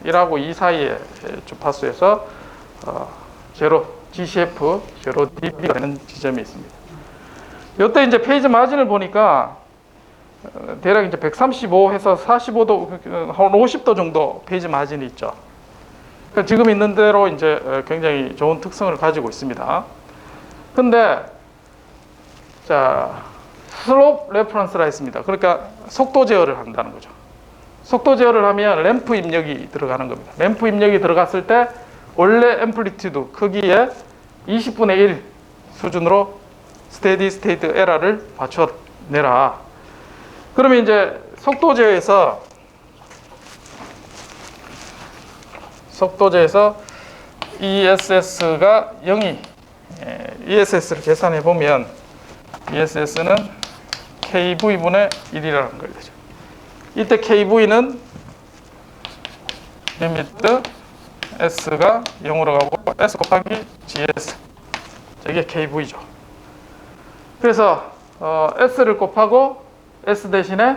1하고 2 사이의 주파수에서 제로 GCF, 제로 dB가 되는 지점이 있습니다. 이때 이제 페이즈 마진을 보니까 대략 이제 135 해서 45도, 한 50도 정도 페이지 마진이 있죠. 그러니까 지금 있는 대로 이제 굉장히 좋은 특성을 가지고 있습니다. 근데, 자, 슬롭 레퍼런스라 했습니다. 그러니까 속도 제어를 한다는 거죠. 속도 제어를 하면 램프 입력이 들어가는 겁니다. 램프 입력이 들어갔을 때 원래 앰플리튜드 크기의 20분의 1 수준으로 스테디 스테이트 에러를 맞춰내라. 그러면 이제 속도 제어에서 ESS가 0이 ESS를 계산해 보면 ESS는 KV분의 1이라는 걸 되죠. 이때 KV는 리미트 S가 0으로 가고 S 곱하기 GS 이게 KV죠. 그래서 S를 곱하고 S 대신에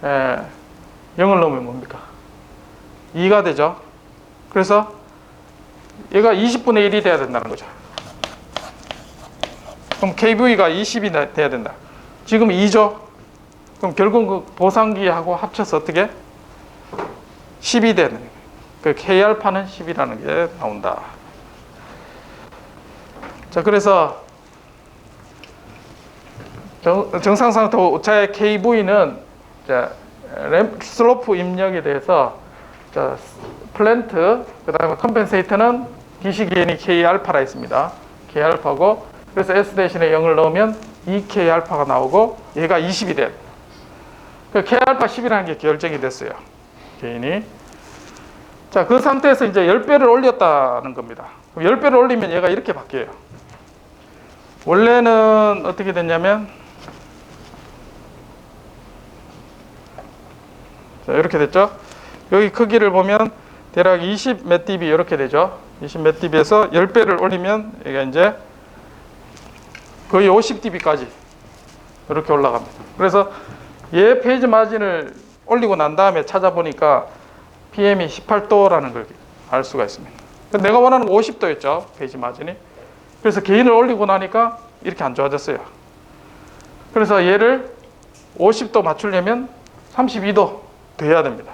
0을 넣으면 뭡니까? 2가 되죠. 그래서 얘가 20분의 1이 돼야 된다는 거죠. 그럼 KV가 20이 돼야 된다. 지금 2죠. 그럼 결국 그 보상기하고 합쳐서 어떻게? 10이 되는 거예요. 그 K알파는 10이라는 게 나온다. 자, 그래서 정상 상태 오차의 KV는 슬로프 입력에 대해서 플랜트, 그 다음에 컴펜세이터는 기시기엔이 K알파라 있습니다. K알파고, 그래서 S 대신에 0을 넣으면 2K알파가 나오고 얘가 20이 돼. 그 K알파 10이라는 게 결정이 됐어요. 개인이. 자, 그 상태에서 이제 10배를 올렸다는 겁니다. 그럼 10배를 올리면 얘가 이렇게 바뀌어요. 원래는 어떻게 됐냐면 자, 이렇게 됐죠. 여기 크기를 보면 대략 20 몇 dB 이렇게 되죠. 20 몇 dB에서 10배를 올리면 얘가 이제 거의 50 dB까지 이렇게 올라갑니다. 그래서 얘 페이지 마진을 올리고 난 다음에 찾아보니까 PM이 18도라는 걸 알 수가 있습니다. 내가 원하는 거 50도였죠, 페이지 마진이. 그래서 게인을 올리고 나니까 이렇게 안 좋아졌어요. 그래서 얘를 50도 맞추려면 32도 더 해야 됩니다.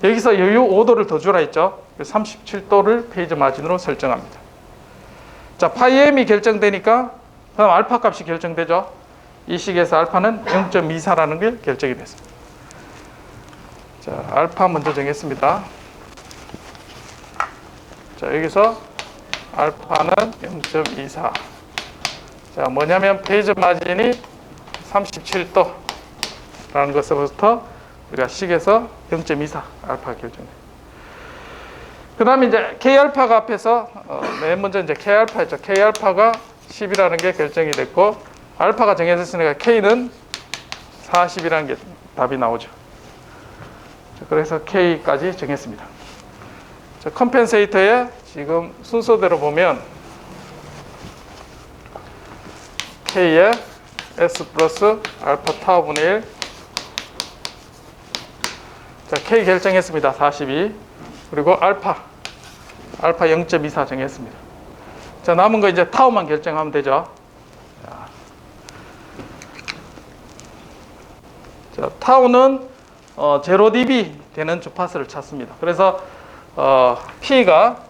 여기서 여유 5도를 더 주라 했죠. 37도를 페이지 마진으로 설정합니다. 자, 파이M이 결정되니까 그다음 알파 값이 결정되죠. 이 식에서 알파는 0.24라는 게 결정이 됐습니다. 자, 알파 먼저 정했습니다. 자, 여기서 알파는 0.24. 자, 뭐냐면 페이지 마진이 37도라는 것부터 우리가 식에서 0.24 알파가 결정돼요. 그 다음에 이제 K알파가 앞에서 맨 먼저 이제 K알파였죠. K알파가 10이라는 게 결정이 됐고, 알파가 정해졌으니까 K는 40이라는 게 답이 나오죠. 자, 그래서 K까지 정했습니다. 자, 컴펜세이터의 지금 순서대로 보면 K에 S 플러스 알파 타우분의 1. 자, K 결정했습니다. 42. 그리고 알파 0.24 정했습니다. 자, 남은 거 이제 타우만 결정하면 되죠. 자, 타우는 0dB 되는 주파수를 찾습니다. 그래서 P가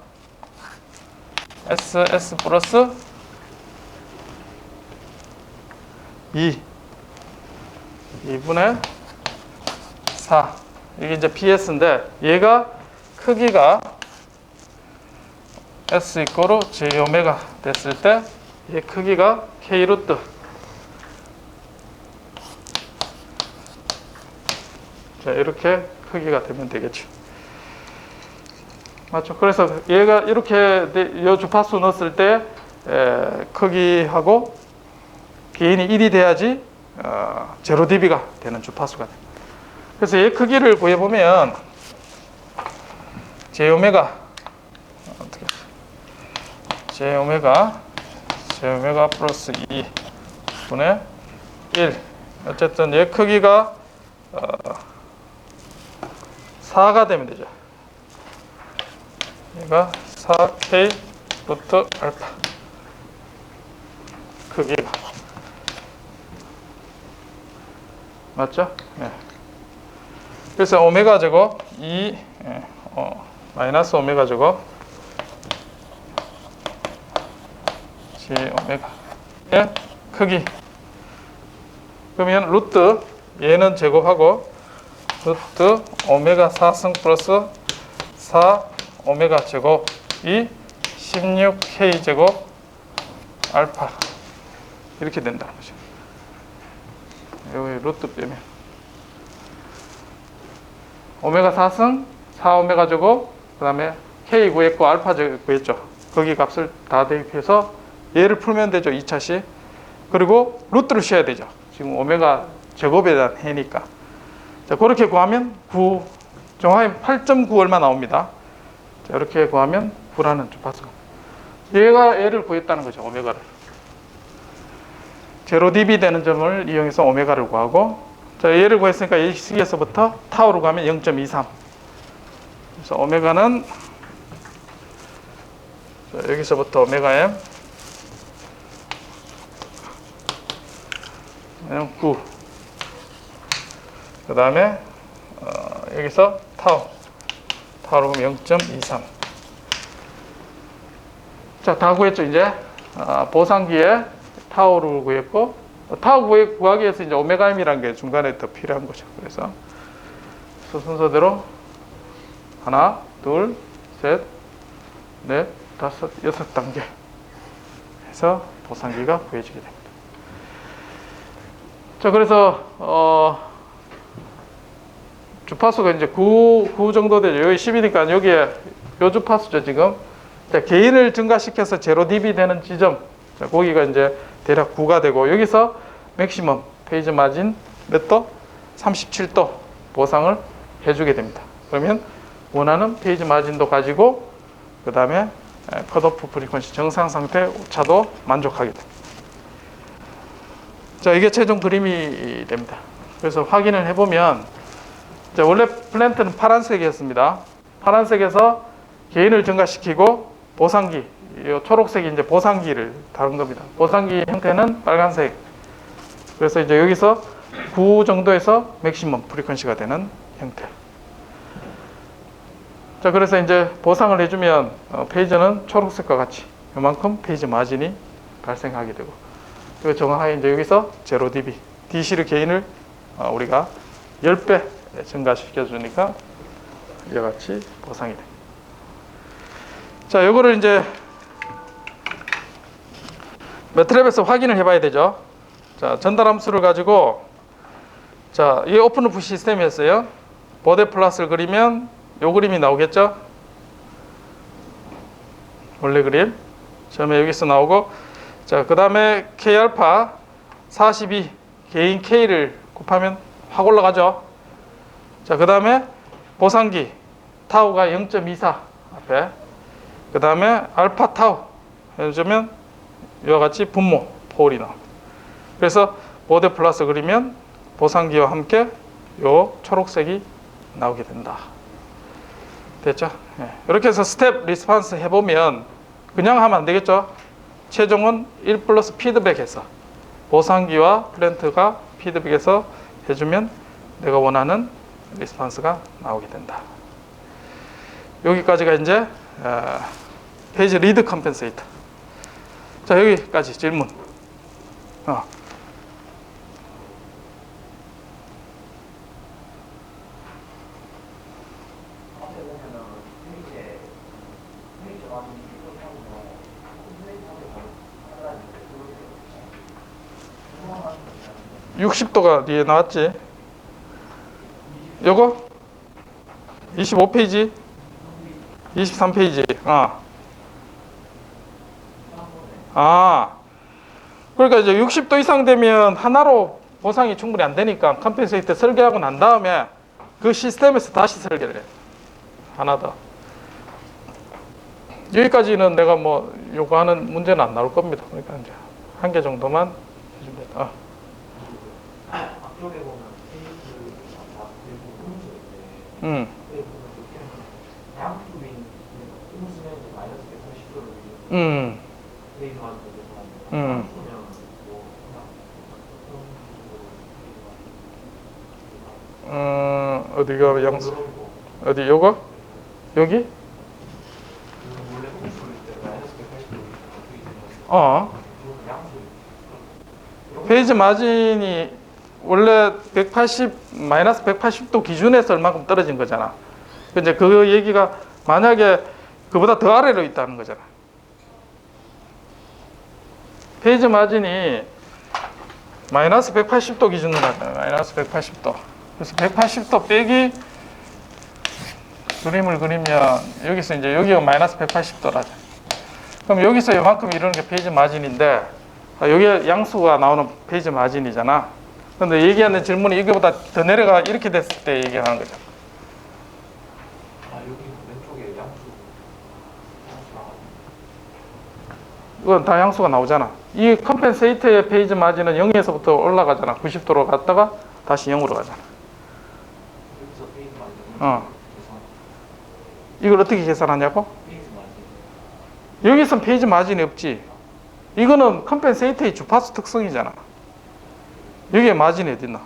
S 플러스 2분의 4. 이게 이제 PS인데, 얘가 크기가 S 이꼬르 J 오메가 됐을 때, 얘 크기가 K 루트. 자, 이렇게 크기가 되면 되겠죠. 맞죠? 그래서 얘가 이렇게 이 주파수 넣었을 때 크기하고 게인이 1이 돼야지 0dB가 되는 주파수가 됩니다. 그래서 얘 크기를 구해보면 J 오메가 플러스 2분의 1. 어쨌든 얘 크기가 4가 되면 되죠. 얘가 4K 루트 알파 크기가 맞죠? 네. 그래서 오메가 제곱 2 마이너스 오메가 제곱 J 오메가의 크기. 그러면 루트 얘는 제곱하고 루트 오메가 4승 플러스 4 오메가 제곱이 16K 제곱 알파 이렇게 된다는 거죠. 여기 루트 빼면 오메가 4승 4 오메가 제곱, 그 다음에 K 구했고 알파 구했죠. 거기 값을 다 대입해서 얘를 풀면 되죠. 2차식. 그리고 루트를 씌워야 되죠. 지금 오메가 제곱에 대한 해니까. 자, 그렇게 구하면 9, 정확히 8.9 얼마 나옵니다. 자, 이렇게 구하면 9라는 주파수가. 얘가 얘를 구했다는 거죠. 오메가를. 0dB 되는 점을 이용해서 오메가를 구하고, 자, 얘를 구했으니까 이 식에서부터 타우로 가면 0.23. 그래서 오메가는 자, 여기서부터 오메가 M 9. 그 다음에 여기서 타우로 보면 0.23. 자, 다 구했죠. 이제 보상기에 타우를 구했고, 타우 구하기 위해서 이제 오메가 M이라는 게 중간에 더 필요한 거죠. 그래서 순서대로 하나, 둘, 셋, 넷, 다섯, 6단계 해서 보상기가 구해지게 됩니다. 자, 그래서 주파수가 이제 9 정도 되죠. 여기 10이니까 여기에 요 주파수죠, 지금. 자, 게인을 증가시켜서 0dB 되는 지점. 자, 거기가 이제 대략 9가 되고, 여기서 맥시멈 페이지 마진 몇 도? 37도 보상을 해주게 됩니다. 그러면 원하는 페이지 마진도 가지고 그 다음에 컷오프 프리퀀시 정상 상태 오차도 만족하게 됩니다. 자, 이게 최종 그림이 됩니다. 그래서 확인을 해보면, 자, 원래 플랜트는 파란색이었습니다. 파란색에서 게인을 증가시키고 보상기, 이 초록색이 이제 보상기를 다룬 겁니다. 보상기 형태는 빨간색. 그래서 이제 여기서 9 정도에서 맥시멈 프리퀀시가 되는 형태. 자, 그래서 이제 보상을 해주면 페이지는 초록색과 같이 이만큼 페이지 마진이 발생하게 되고, 그리고 정확하게 이제 여기서 0dB, D시르 게인을 우리가 10배 증가시켜 주니까 이와 같이 보상이 됩니다. 자, 요거를 이제 매트랩에서 확인을 해봐야 되죠. 자, 전달 함수를 가지고, 자, 이게 오픈루프 시스템이었어요. 보드 플러스를 그리면 요 그림이 나오겠죠. 원래 그림 처음에 여기서 나오고, 자, 그 다음에 K 알파 42 개인 K를 곱하면 확 올라가죠. 자, 그 다음에 보상기 타우가 0.24 앞에, 그 다음에 알파 타우 해주면 이와 같이 분모 폴이 나옵니다. 그래서 보드 플러스 그리면 보상기와 함께 요 초록색이 나오게 된다. 됐죠? 네. 이렇게 해서 스텝 리스폰스 해보면 그냥 하면 안 되겠죠? 최종은 1 플러스 피드백해서 보상기와 플랜트가 피드백해서 해주면 내가 원하는 리스폰스가 나오게 된다. 여기까지가 이제 페이지 리드 컴펜세이터. 자, 여기까지 질문. 60도가 뒤에 나왔지. 요거 25페이지 23페이지. 그러니까 이제 60도 이상 되면 하나로 보상이 충분히 안 되니까 컴펜세이터 설계하고 난 다음에 그 시스템에서 다시 설계를 해. 하나 더. 여기까지는 내가 뭐 요구하는 문제는 안 나올 겁니다. 그러니까 이제 한 개 정도만 해주면 된다. 앞쪽에 보면 페이지 양수인 음수면 마이너스 180도를 페이지만 양수면 어디가 양수? 어디 요거? 여기? 원래 음수일 때 마이너스 180도 페이지 마진이 원래 180 마이너스 180도 기준에서 얼마큼 떨어진 거잖아. 이제 그 얘기가 만약에 그보다 더 아래로 있다는 거잖아. 페이지 마진이 마이너스 180도 기준으로 하잖아. 마이너스 180도. 그래서 180도 빼기 그림을 그리면 여기서 이제 여기가 마이너스 180도라죠. 그럼 여기서 이만큼 이루는 게 페이지 마진인데, 여기에 양수가 나오는 페이지 마진이잖아. 근데 얘기하는 질문이 이거보다 더 내려가 이렇게 됐을 때 얘기하는 거죠. 여기 왼쪽에 양수 이건 다 양수가 나오잖아. 이 컴펜세이터의 페이지 마진은 0에서부터 올라가잖아. 90도로 갔다가 다시 0으로 가잖아. 여기서 페이지 마진 이걸 어떻게 계산하냐고? 페이지 마진 여기선 페이지 마진이 없지. 이거는 컴펜세이터의 주파수 특성이잖아. 여기에 마진이 어딨나?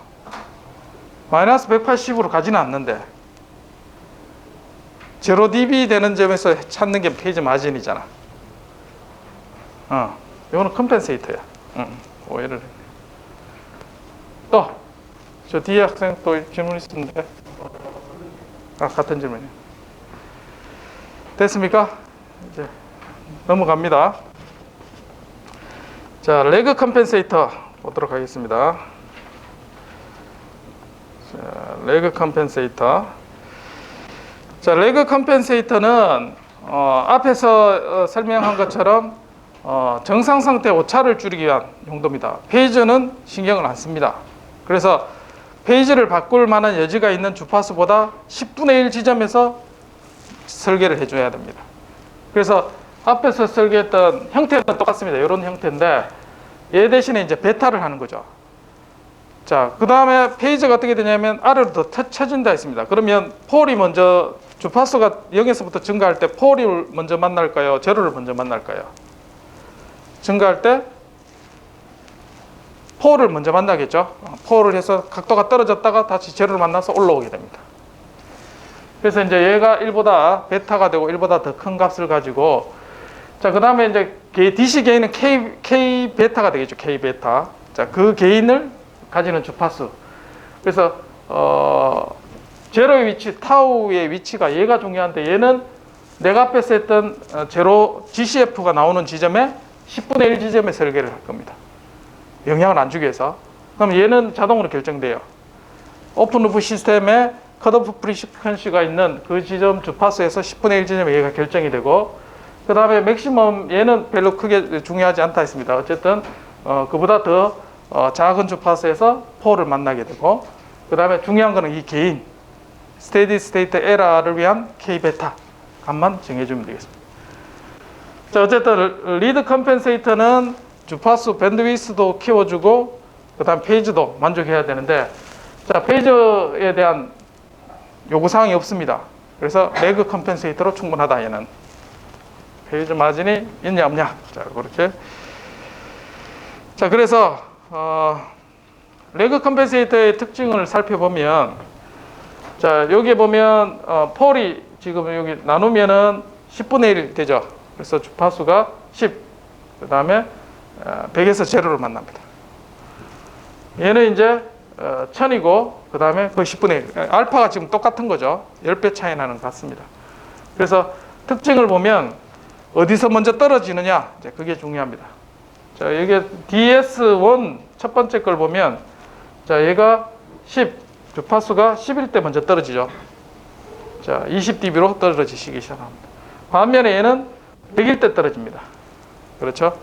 마이너스 180으로 가지는 않는데 0dB 되는 점에서 찾는 게 페이지 마진이잖아. 이거는 컴펜세이터야. 오해를 했네. 또, 저 뒤에 학생 또 질문 있었는데. 같은 질문이요. 됐습니까? 이제 넘어갑니다. 자, 레그 컴펜세이터 보도록 하겠습니다. 자, 레그 컴펜세이터. 자, 레그 컴펜세이터는 앞에서 설명한 것처럼 정상 상태 오차를 줄이기 위한 용도입니다. 페이지는 신경을 안 씁니다. 그래서 페이지를 바꿀 만한 여지가 있는 주파수보다 10분의 1 지점에서 설계를 해줘야 됩니다. 그래서 앞에서 설계했던 형태는 똑같습니다. 이런 형태인데 얘 대신에 이제 베타를 하는 거죠. 자, 그 다음에 페이지가 어떻게 되냐면 아래로 더 쳐진다 했습니다. 그러면 폴이 먼저 주파수가 0에서부터 증가할 때 폴이 먼저 만날까요? 제로를 먼저 만날까요? 증가할 때 폴을 먼저 만나겠죠. 폴을 해서 각도가 떨어졌다가 다시 제로를 만나서 올라오게 됩니다. 그래서 이제 얘가 1보다 베타가 되고 1보다 더 큰 값을 가지고, 자, 그 다음에 이제 DC 게인은 K 베타가 되겠죠. K 베타. 자, 그 게인을 가지는 주파수. 그래서 제로의 위치, 타우의 위치가 얘가 중요한데, 얘는 내가 앞에서 했던 제로 GCF가 나오는 지점에 10분의 1 지점에 설계를 할 겁니다. 영향을 안 주기 위해서. 그럼 얘는 자동으로 결정돼요. 오픈 루프 시스템에 컷오프 프리퀀시가 있는 그 지점 주파수에서 10분의 1 지점에 얘가 결정이 되고, 그 다음에 맥시멈, 얘는 별로 크게 중요하지 않다 했습니다. 어쨌든 그보다 더 작은 주파수에서 폴을 만나게 되고, 그 다음에 중요한 거는 이 게인, 스테디 스테이트 에러를 위한 K 베타 값만 정해주면 되겠습니다. 자, 어쨌든 리드 컴펜세이터는 주파수 밴드위스도 키워주고, 그 다음 페이지도 만족해야 되는데, 자, 페이지에 대한 요구사항이 없습니다. 그래서 레그 컴펜세이터로 충분하다. 얘는 페이지 마진이 있냐 없냐. 자, 그렇게. 자, 그래서 레그 컴펜세이터의 특징을 살펴보면, 자, 여기 보면 폴이 지금 여기 나누면은 10분의 1 되죠. 그래서 주파수가 10, 그 다음에 100에서 제로를 만납니다. 얘는 이제 1000이고, 그 다음에 거의 10분의 1. 알파가 지금 똑같은 거죠. 10배 차이 나는 것 같습니다. 그래서 특징을 보면 어디서 먼저 떨어지느냐, 이제 그게 중요합니다. 자, 여기 DS1 첫 번째 걸 보면, 자, 얘가 10, 주파수가 10일 때 먼저 떨어지죠. 자, 20dB로 떨어지시기 시작합니다. 반면에 얘는 100일 때 떨어집니다. 그렇죠?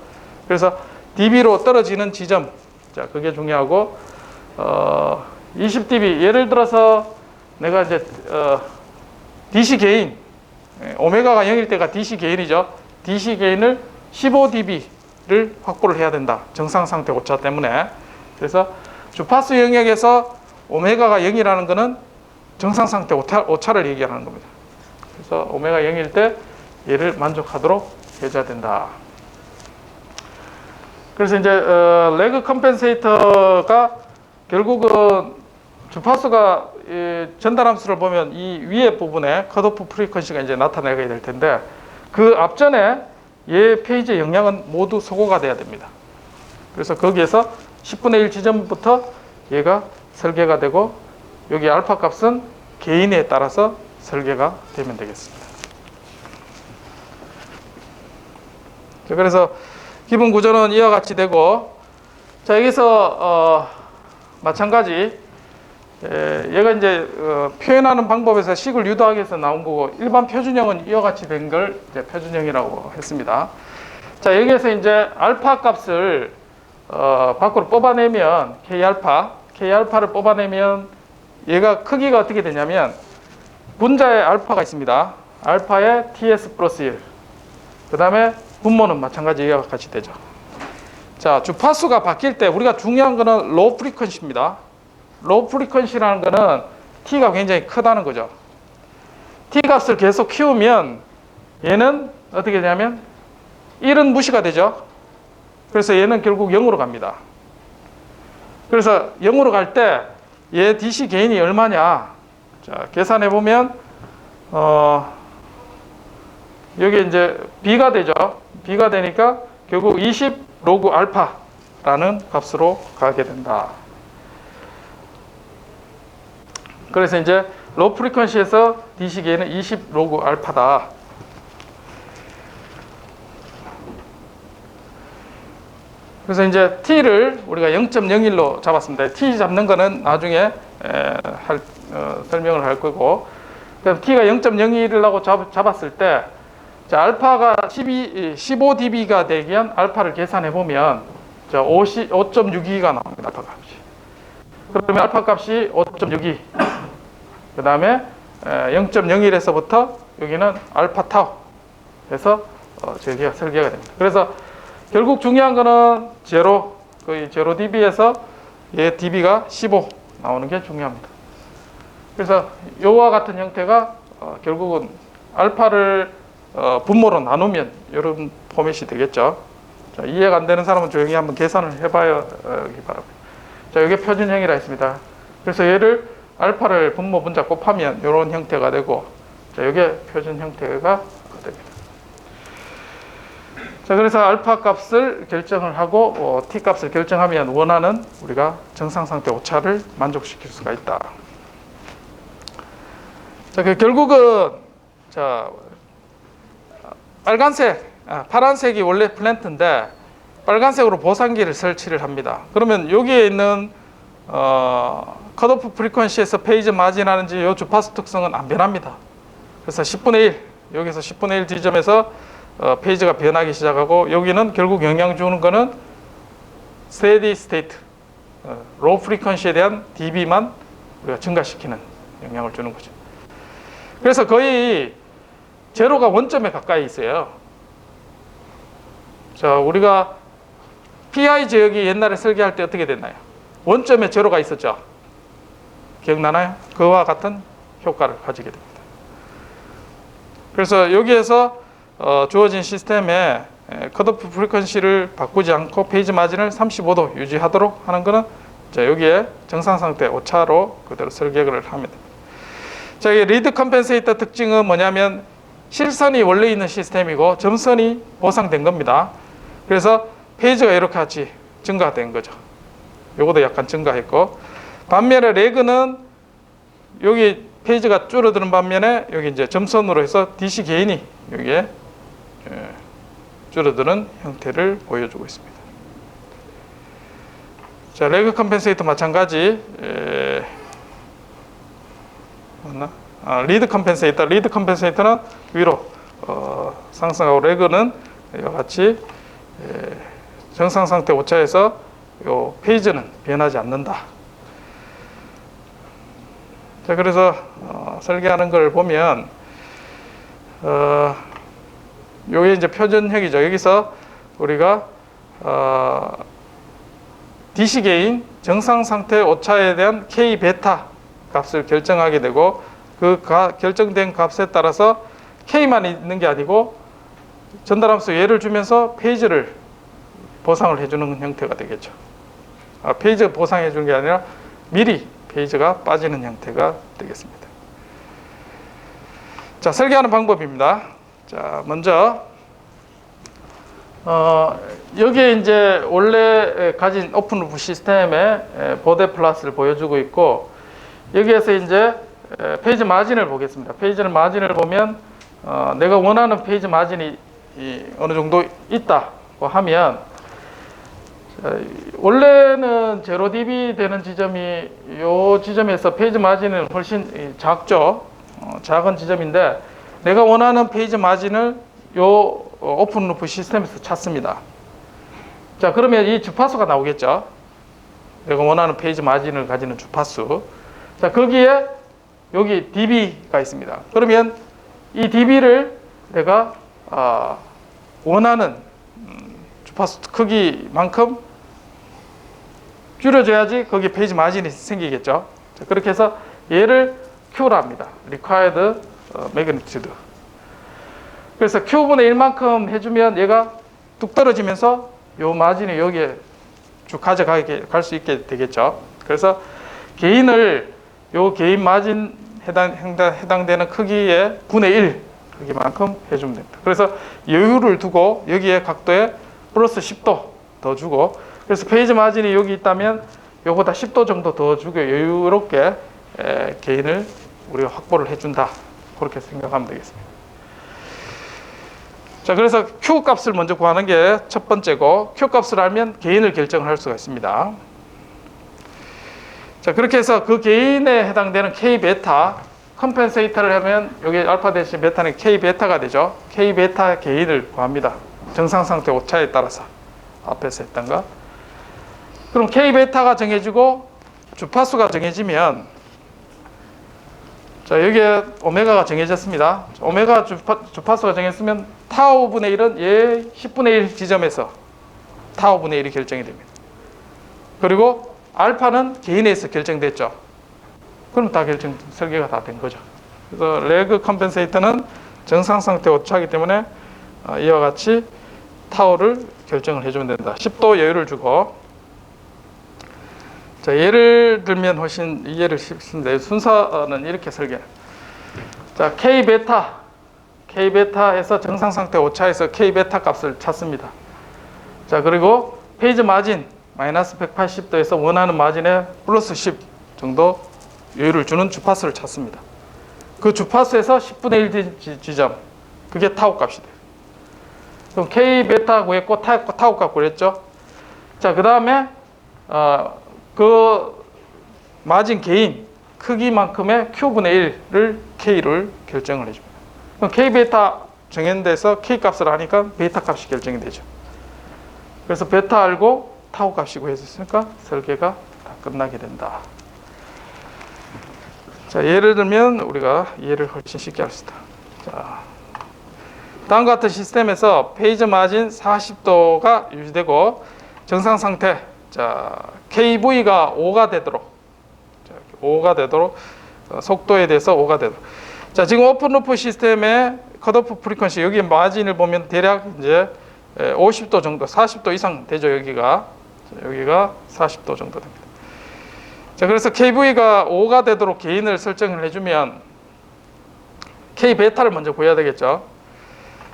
그래서 dB로 떨어지는 지점, 자, 그게 중요하고, 20dB, 예를 들어서 내가 이제 DC 게인, 오메가가 0일 때가 DC 게인이죠. DC 게인을 15dB를 확보를 해야 된다. 정상 상태 오차 때문에. 그래서 주파수 영역에서 오메가가 0이라는 것은 정상 상태 오차를 얘기하는 겁니다. 그래서 오메가 0일 때 얘를 만족하도록 해줘야 된다. 그래서 이제 레그 컴펜세이터가 결국은 주파수가 전달 함수를 보면 이 위에 부분에 컷오프 프리퀀시가 이제 나타나게 될 텐데, 그 앞전에 얘 페이지의 영향은 모두 소거가 돼야 됩니다. 그래서 거기에서 10분의 1 지점부터 얘가 설계가 되고, 여기 알파 값은 개인에 따라서 설계가 되면 되겠습니다. 자, 그래서 기본 구조는 이와 같이 되고, 자, 여기서 마찬가지, 얘가 이제 표현하는 방법에서 식을 유도하기 위해서 나온 거고, 일반 표준형은 이와 같이 된 걸 이제 표준형이라고 했습니다. 자, 여기에서 이제 알파 값을 밖으로 뽑아내면 K알파를 뽑아내면 얘가 크기가 어떻게 되냐면, 분자에 알파가 있습니다. 알파에 TS 플러스 1. 그 다음에 분모는 마찬가지 이와 같이 되죠. 자, 주파수가 바뀔 때 우리가 중요한 거는 로우 프리퀀시입니다. 로우 프리퀀시라는 거는 T가 굉장히 크다는 거죠. T 값을 계속 키우면 얘는 어떻게 되냐면 1은 무시가 되죠. 그래서 얘는 결국 0으로 갑니다. 그래서 0으로 갈 때 얘 DC 게인이 얼마냐? 자, 계산해 보면 여기 이제 B가 되죠. B가 되니까 결국 20 로그 알파라는 값으로 가게 된다. 그래서 이제 로우 프리퀀시에서 DC 게인은 20 로그 알파다. 그래서 이제 T를 우리가 0.01로 잡았습니다. T 잡는 거는 나중에 설명을 할 거고, 그럼 T가 0.01이라고 잡았을 때, 자, 알파가 15dB가 되기 위한 알파를 계산해 보면, 자, 5.62가 나옵니다. 알파 값이. 그러면 알파 값이 5.62. 그 다음에 0.01에서부터 여기는 알파 타우. 해서 저기가 설계가 됩니다. 그래서 결국 중요한 거는 제로, 거의 제로 dB에서 얘 dB가 15 나오는 게 중요합니다. 그래서 요와 같은 형태가 결국은 알파를 분모로 나누면 이런 포맷이 되겠죠. 자, 이해가 안 되는 사람은 조용히 한번 계산을 해봐야 바랍니다. 자, 이게 표준형이라 했습니다. 그래서 얘를 알파를 분모 분자 곱하면 이런 형태가 되고, 자, 이게 표준 형태가 됩니다. 자, 그래서 알파 값을 결정을 하고 t 값을 결정하면 원하는 우리가 정상 상태 오차를 만족시킬 수가 있다. 자, 결국은 자, 파란색이 원래 플랜트인데 빨간색으로 보상기를 설치를 합니다. 그러면 여기에 있는 컷오프 프리퀀시에서 페이지 마진하는지 이 주파수 특성은 안 변합니다. 그래서 10분의 1, 여기서 10분의 1 지점에서 페이지가 변하기 시작하고, 여기는 결국 영향 주는 거는 steady state, low frequency에 대한 dB만 우리가 증가시키는 영향을 주는 거죠. 그래서 거의 제로가 원점에 가까이 있어요. 자, 우리가 PI 제어기 옛날에 설계할 때 어떻게 됐나요? 원점에 제로가 있었죠. 기억나나요? 그와 같은 효과를 가지게 됩니다. 그래서 여기에서 주어진 시스템에 컷오프 프리퀀시를 바꾸지 않고 페이지 마진을 35도 유지하도록 하는 것은 자, 여기에 정상 상태 오차로 그대로 설계를 하면 됩니다. 자, 이 리드 컴펜세이터 특징은 뭐냐면 실선이 원래 있는 시스템이고 점선이 보상된 겁니다. 그래서 페이지가 이렇게 같이 증가된 거죠. 요것도 약간 증가했고, 반면에 레그는 여기 페이지가 줄어드는 반면에 여기 이제 점선으로 해서 DC 게인이 여기에 줄어드는 형태를 보여주고 있습니다. 자, 레그 컴펜세이터 마찬가지 맞나? 리드 컴펜세이터는 위로 상승하고, 레그는 이와 같이 정상 상태 오차에서 요 페이지는 변하지 않는다. 자, 그래서 설계하는 걸 보면 요게 이제 표준형이죠. 여기서 우리가 DC 게인 정상 상태 오차에 대한 K 베타 값을 결정하게 되고, 그 결정된 값에 따라서 K만 있는 게 아니고 전달함수 얘를 주면서 페이지를 보상을 해주는 형태가 되겠죠. 페이지가 보상해 주는 게 아니라 미리 페이지가 빠지는 형태가 되겠습니다. 자, 설계하는 방법입니다. 자, 먼저 여기에 이제 원래 가진 오픈루프 시스템의 보대 플러스를 보여주고 있고, 여기에서 이제 페이지 마진을 보겠습니다. 페이지 마진을 보면 내가 원하는 페이지 마진이 어느 정도 있다고 하면, 원래는 0dB 되는 지점이 이 지점에서 페이지 마진은 훨씬 작죠. 작은 지점인데 내가 원하는 페이지 마진을 이 오픈루프 시스템에서 찾습니다. 자, 그러면 이 주파수가 나오겠죠. 내가 원하는 페이지 마진을 가지는 주파수. 자, 거기에 여기 dB가 있습니다. 그러면 이 dB를 내가 원하는 주파수 크기만큼 줄여줘야지 거기 페이지 마진이 생기겠죠. 자, 그렇게 해서 얘를 Q라 합니다. Required Magnitude. 그래서 Q분의 1만큼 해주면 얘가 뚝 떨어지면서 요 마진이 여기에 쭉 가져갈 수 있게 되겠죠. 그래서 게인을 요 게인 마진 해당되는 크기의 분의 1 크기만큼 해주면 됩니다. 그래서 여유를 두고 여기에 각도에 플러스 10도 더 주고, 그래서 페이지 마진이 여기 있다면 요거다 10도 정도 더 주고 여유롭게 게인을 우리가 확보를 해준다. 그렇게 생각하면 되겠습니다. 자, 그래서 Q 값을 먼저 구하는 게 첫 번째고, Q 값을 알면 게인을 결정을 할 수가 있습니다. 자, 그렇게 해서 그 게인에 해당되는 K 베타 컴펜세이터를 하면 여기 알파 대신 베타는 K 베타가 되죠. K 베타 게인을 구합니다. 정상 상태 오차에 따라서 앞에서 했던 거. 그럼 K 베타가 정해지고 주파수가 정해지면 자, 여기에 오메가가 정해졌습니다. 오메가 주파수가 정했으면 타우분의 1은 얘 10분의 1 지점에서 타우분의 1이 결정이 됩니다. 그리고 알파는 개인에서 결정됐죠. 그럼 다 설계가 다 된 거죠. 그래서 레그 컴펜세이터는 정상 상태 오차이기 때문에 이와 같이 타우를 결정을 해주면 된다. 10도 여유를 주고, 자, 예를 들면 훨씬 이해를 쉽습니다. 순서는 이렇게 설계. 자, K 베타에서 정상 상태 오차에서 K 베타 값을 찾습니다. 자, 그리고 페이즈 마진 마이너스 180도에서 원하는 마진에 플러스 10 정도 여유를 주는 주파수를 찾습니다. 그 주파수에서 10분의 1 지점, 그게 타우 값이 돼요. 그럼 K 베타 구했고 타우 값 구했죠. 자, 그 다음에 그 마진 개인 크기만큼의 Q분의 1을 K를 결정을 해줍니다. 그럼 K 베타 정해진 데서 K 값을 하니까 베타 값이 결정이 되죠. 그래서 베타 알고 타우 값이 구해졌으니까 설계가 다 끝나게 된다. 자, 예를 들면 우리가 이해를 훨씬 쉽게 할 수 있다. 자, 다음과 같은 시스템에서 페이즈 마진 40도가 유지되고 정상 상태, 자, KV가 5가 되도록, 자, 5가 되도록 속도에 대해서 5가 되도록. 자, 지금 오픈 루프 시스템의 컷오프 프리퀀시, 여기 마진을 보면 대략 이제 50도 정도, 40도 이상 되죠. 여기가 40도 정도 됩니다. 자, 그래서 KV가 5가 되도록 개인을 설정을 해주면 K 베타를 먼저 구해야 되겠죠.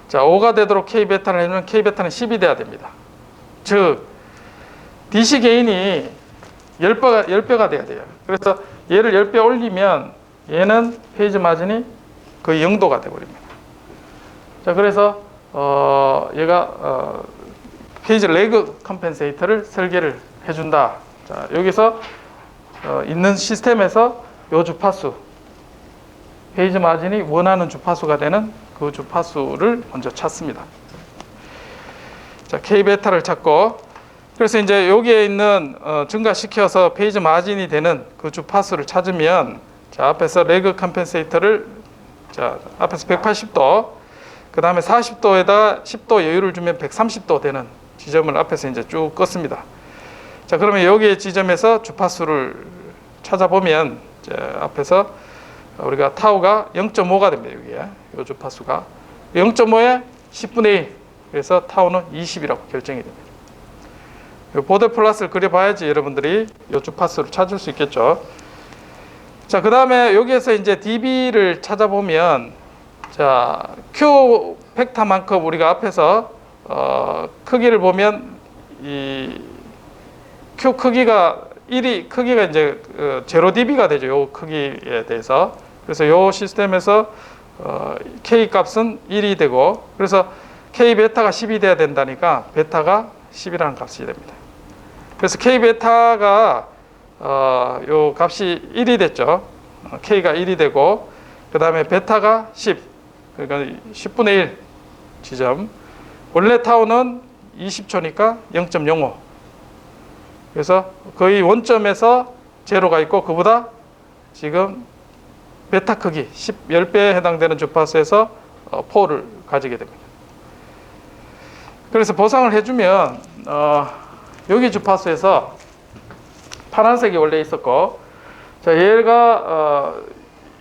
자, 5가 되도록 K 베타를 해주면 K 베타는 10이 돼야 됩니다. 즉 DC 개인이 10배가 돼야 돼요. 그래서 얘를 10배 올리면 얘는 페이즈 마진이 거의 0도가 되어버립니다. 자, 그래서 얘가 페이지 레그 컴펜세이터를 설계를 해준다. 자, 여기서 있는 시스템에서 요 주파수, 페이지 마진이 원하는 주파수가 되는 그 주파수를 먼저 찾습니다. 자, K 베타를 찾고, 그래서 이제 여기에 있는 증가시켜서 페이지 마진이 되는 그 주파수를 찾으면, 자, 앞에서 레그 컴펜세이터를, 자, 앞에서 180도, 그 다음에 40도에다 10도 여유를 주면 130도 되는 지점을 앞에서 이제 쭉 껐습니다. 자, 그러면 여기 지점에서 주파수를 찾아보면, 이제 앞에서 우리가 타우가 0.5가 됩니다. 여기에 이 주파수가 0.5에 10분의 1, 그래서 타우는 20이라고 결정이 됩니다. 보드 플러스를 그려봐야지 여러분들이 이 주파수를 찾을 수 있겠죠. 자, 그 다음에 여기에서 이제 dB를 찾아보면, 자, Q 벡터만큼 우리가 앞에서 크기를 보면 이 Q 크기가 1이 크기가 이제 0dB가 되죠. 요 크기에 대해서. 그래서 요 시스템에서 K 값은 1이 되고, 그래서 K 베타가 10이 돼야 된다니까 베타가 10이라는 값이 됩니다. 그래서 K 베타가 요 값이 1이 됐죠. K가 1이 되고, 그 다음에 베타가 10, 그러니까 10분의 1 지점. 원래 타우는 20초니까 0.05. 그래서 거의 원점에서 제로가 있고, 그보다 지금 베타 크기 10배에 해당되는 주파수에서 4를 가지게 됩니다. 그래서 보상을 해주면 여기 주파수에서 파란색이 원래 있었고, 자, 얘가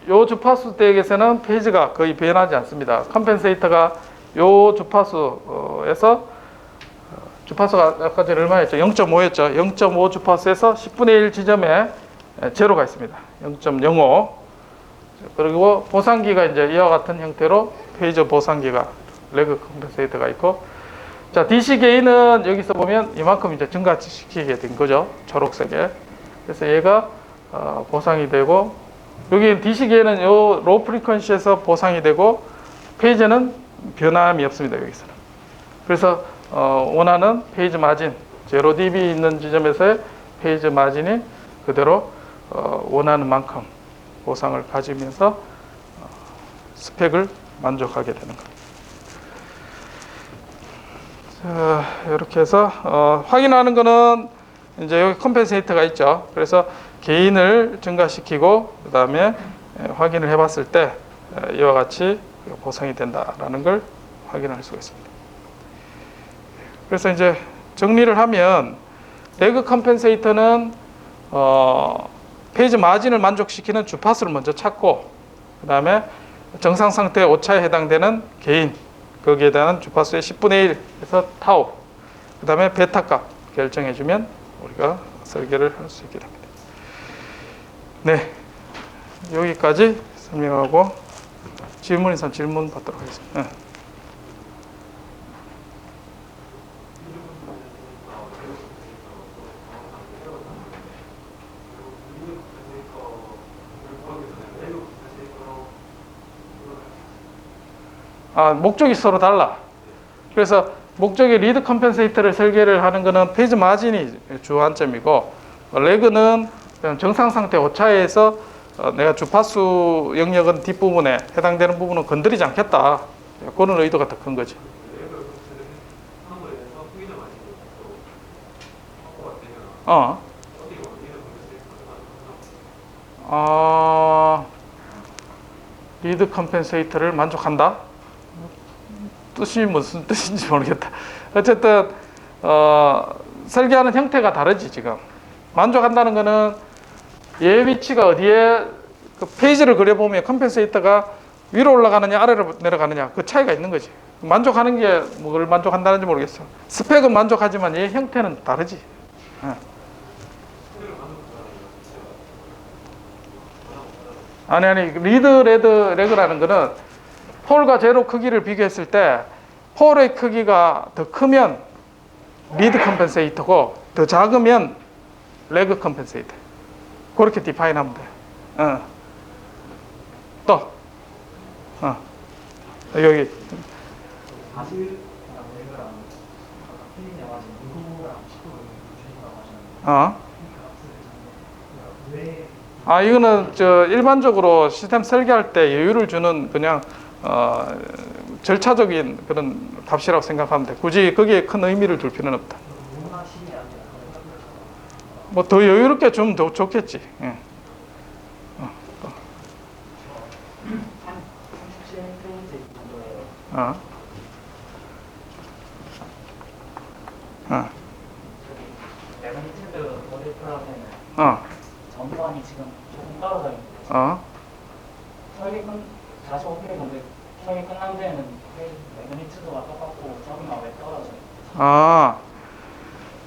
요 주파수 댁에서는 페이지가 거의 변하지 않습니다. 컴펜세이터가 요 주파수에서 주파수가 아까 전에 얼마였죠? 0.5였죠. 0.5 주파수에서 10분의 1 지점에 제로가 있습니다. 0.05. 그리고 보상기가 이제 이와 같은 형태로 페이저 보상기가 레그 컴펜세이터가 있고, 자, DC 게인은 여기서 보면 이만큼 이제 증가시키게 된 거죠. 초록색에. 그래서 얘가 보상이 되고, 여기 DC 게인은 요 로우 프리퀀시에서 보상이 되고, 페이저는 변함이 없습니다. 여기서는. 그래서 원하는 페이지 마진 0dB 있는 지점에서의 페이지 마진이 그대로 원하는 만큼 보상을 가지면서 스펙을 만족하게 되는 겁니다. 자, 이렇게 해서 확인하는 거는 이제 여기 컴펜세이터가 있죠. 그래서 게인을 증가시키고, 그 다음에 확인을 해봤을 때 이와 같이 보상이 된다라는 걸 확인할 수가 있습니다. 그래서 이제 정리를 하면 레그 컴펜세이터는 페이지 마진을 만족시키는 주파수를 먼저 찾고, 그 다음에 정상 상태 오차에 해당되는 개인, 거기에 대한 주파수의 10분의 1에서 타우, 그 다음에 베타 값 결정해주면 우리가 설계를 할 수 있게 됩니다. 네, 여기까지 설명하고 질문 있으면 질문 받도록 하겠습니다. 목적이 서로 달라. 그래서 목적이 리드 컴펜세이터를 설계를 하는 것은 페이지 마진이 주안점이고, 레그는 그냥 정상 상태 오차에서 내가 주파수 영역은 뒷부분에 해당되는 부분은 건드리지 않겠다. 그런 의도가 더 큰 거지. 리드 컴펜세이터를 만족한다? 뜻이 무슨 뜻인지 모르겠다. 어쨌든 설계하는 형태가 다르지. 지금 만족한다는 거는 얘 위치가 어디에, 그 페이지를 그려보면 컴펜세이터가 위로 올라가느냐 아래로 내려가느냐 그 차이가 있는 거지. 만족하는 게 뭘 만족한다는지 모르겠어. 스펙은 만족하지만 얘 형태는 다르지. 아니 리드 레그라는 거는 폴과 제로 크기를 비교했을 때 폴의 크기가 더 크면 리드 컴펜세이터고 더 작으면 레그 컴펜세이터. 그렇게 디파인하면 돼. 또 여기 사실 레그랑 필링의 마진 누구랑 10%를 주신다고 하셨는데 이거는 일반적으로 시스템 설계할 때 여유를 주는 그냥 절차적인 그런 값이라고 생각하면 돼. 굳이 거기에 큰 의미를 둘 필요는 없다. 뭐 더 여유롭게 주면 더 좋겠지. 예. 레그니티드 모델 플러스는 전반이 지금 조금 떨어져 있는 거죠. 설계 45페이지 건데 설계 끝난 데에는 레그니티드가 똑같고 저기만 왜 떨어져 있어요?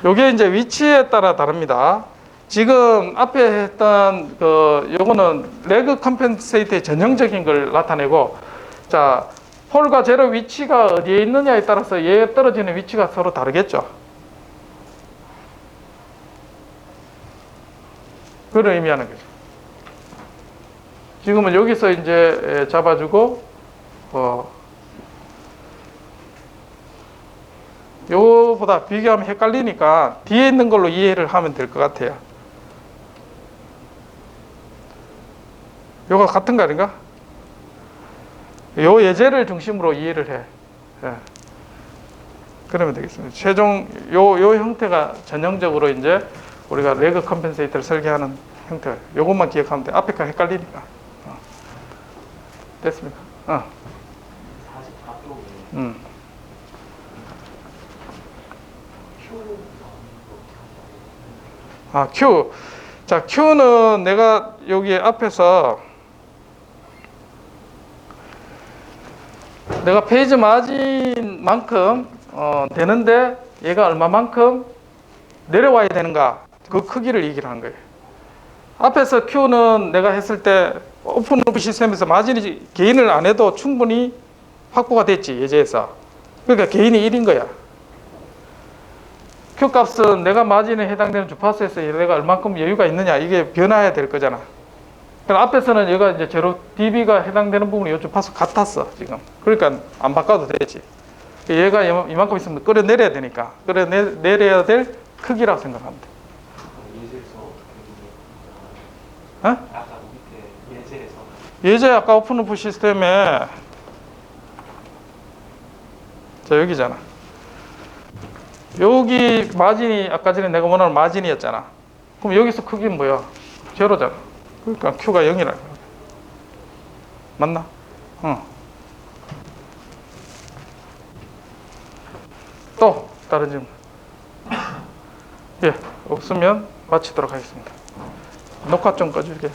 요게 이제 위치에 따라 다릅니다. 지금 앞에 했던 요거는 레그 컴펜세이터의 전형적인 걸 나타내고, 자, 폴과 제로 위치가 어디에 있느냐에 따라서 얘 떨어지는 위치가 서로 다르겠죠. 그걸 의미하는 거죠. 지금은 여기서 이제 잡아주고, 요거보다 비교하면 헷갈리니까 뒤에 있는 걸로 이해를 하면 될 것 같아요. 요거 같은 거 아닌가? 요 예제를 중심으로 이해를 해. 예. 그러면 되겠습니다. 최종 요 형태가 전형적으로 이제 우리가 레그 컴펜세이터를 설계하는 형태. 요것만 기억하면 돼. 앞에 거 헷갈리니까. 됐습니까? 44쪽에 Q. 자, Q는 내가 여기 앞에서 내가 페이지 마진만큼 되는데 얘가 얼마만큼 내려와야 되는가, 그 크기를 얘기를 하는 거예요. 앞에서 Q는 내가 했을 때 오픈루프 시스템에서 마진이 개인을 안 해도 충분히 확보가 됐지, 예제에서. 그러니까 개인이 1인 거야. Q 값은 내가 마진에 해당되는 주파수에서 내가 얼만큼 여유가 있느냐, 이게 변화해야 될 거잖아. 그럼 앞에서는 얘가 이제 제로 dB가 해당되는 부분이 이 주파수 같았어, 지금. 그러니까 안 바꿔도 되지. 얘가 이만큼 있으면 끌어내려야 되니까. 끌어내려야 될 크기라고 생각하면 돼. 아까 밑에 예제에서 예제 아까 오픈루프 시스템에, 자, 여기잖아. 여기 마진이 아까 전에 내가 원하는 마진이었잖아. 그럼 여기서 크기는 뭐야? 제로잖아. 그러니까 Q가 0이라는 거야. 맞나? 또 다른 질문? 예, 없으면 마치도록 하겠습니다. 녹화 좀 꺼줄게.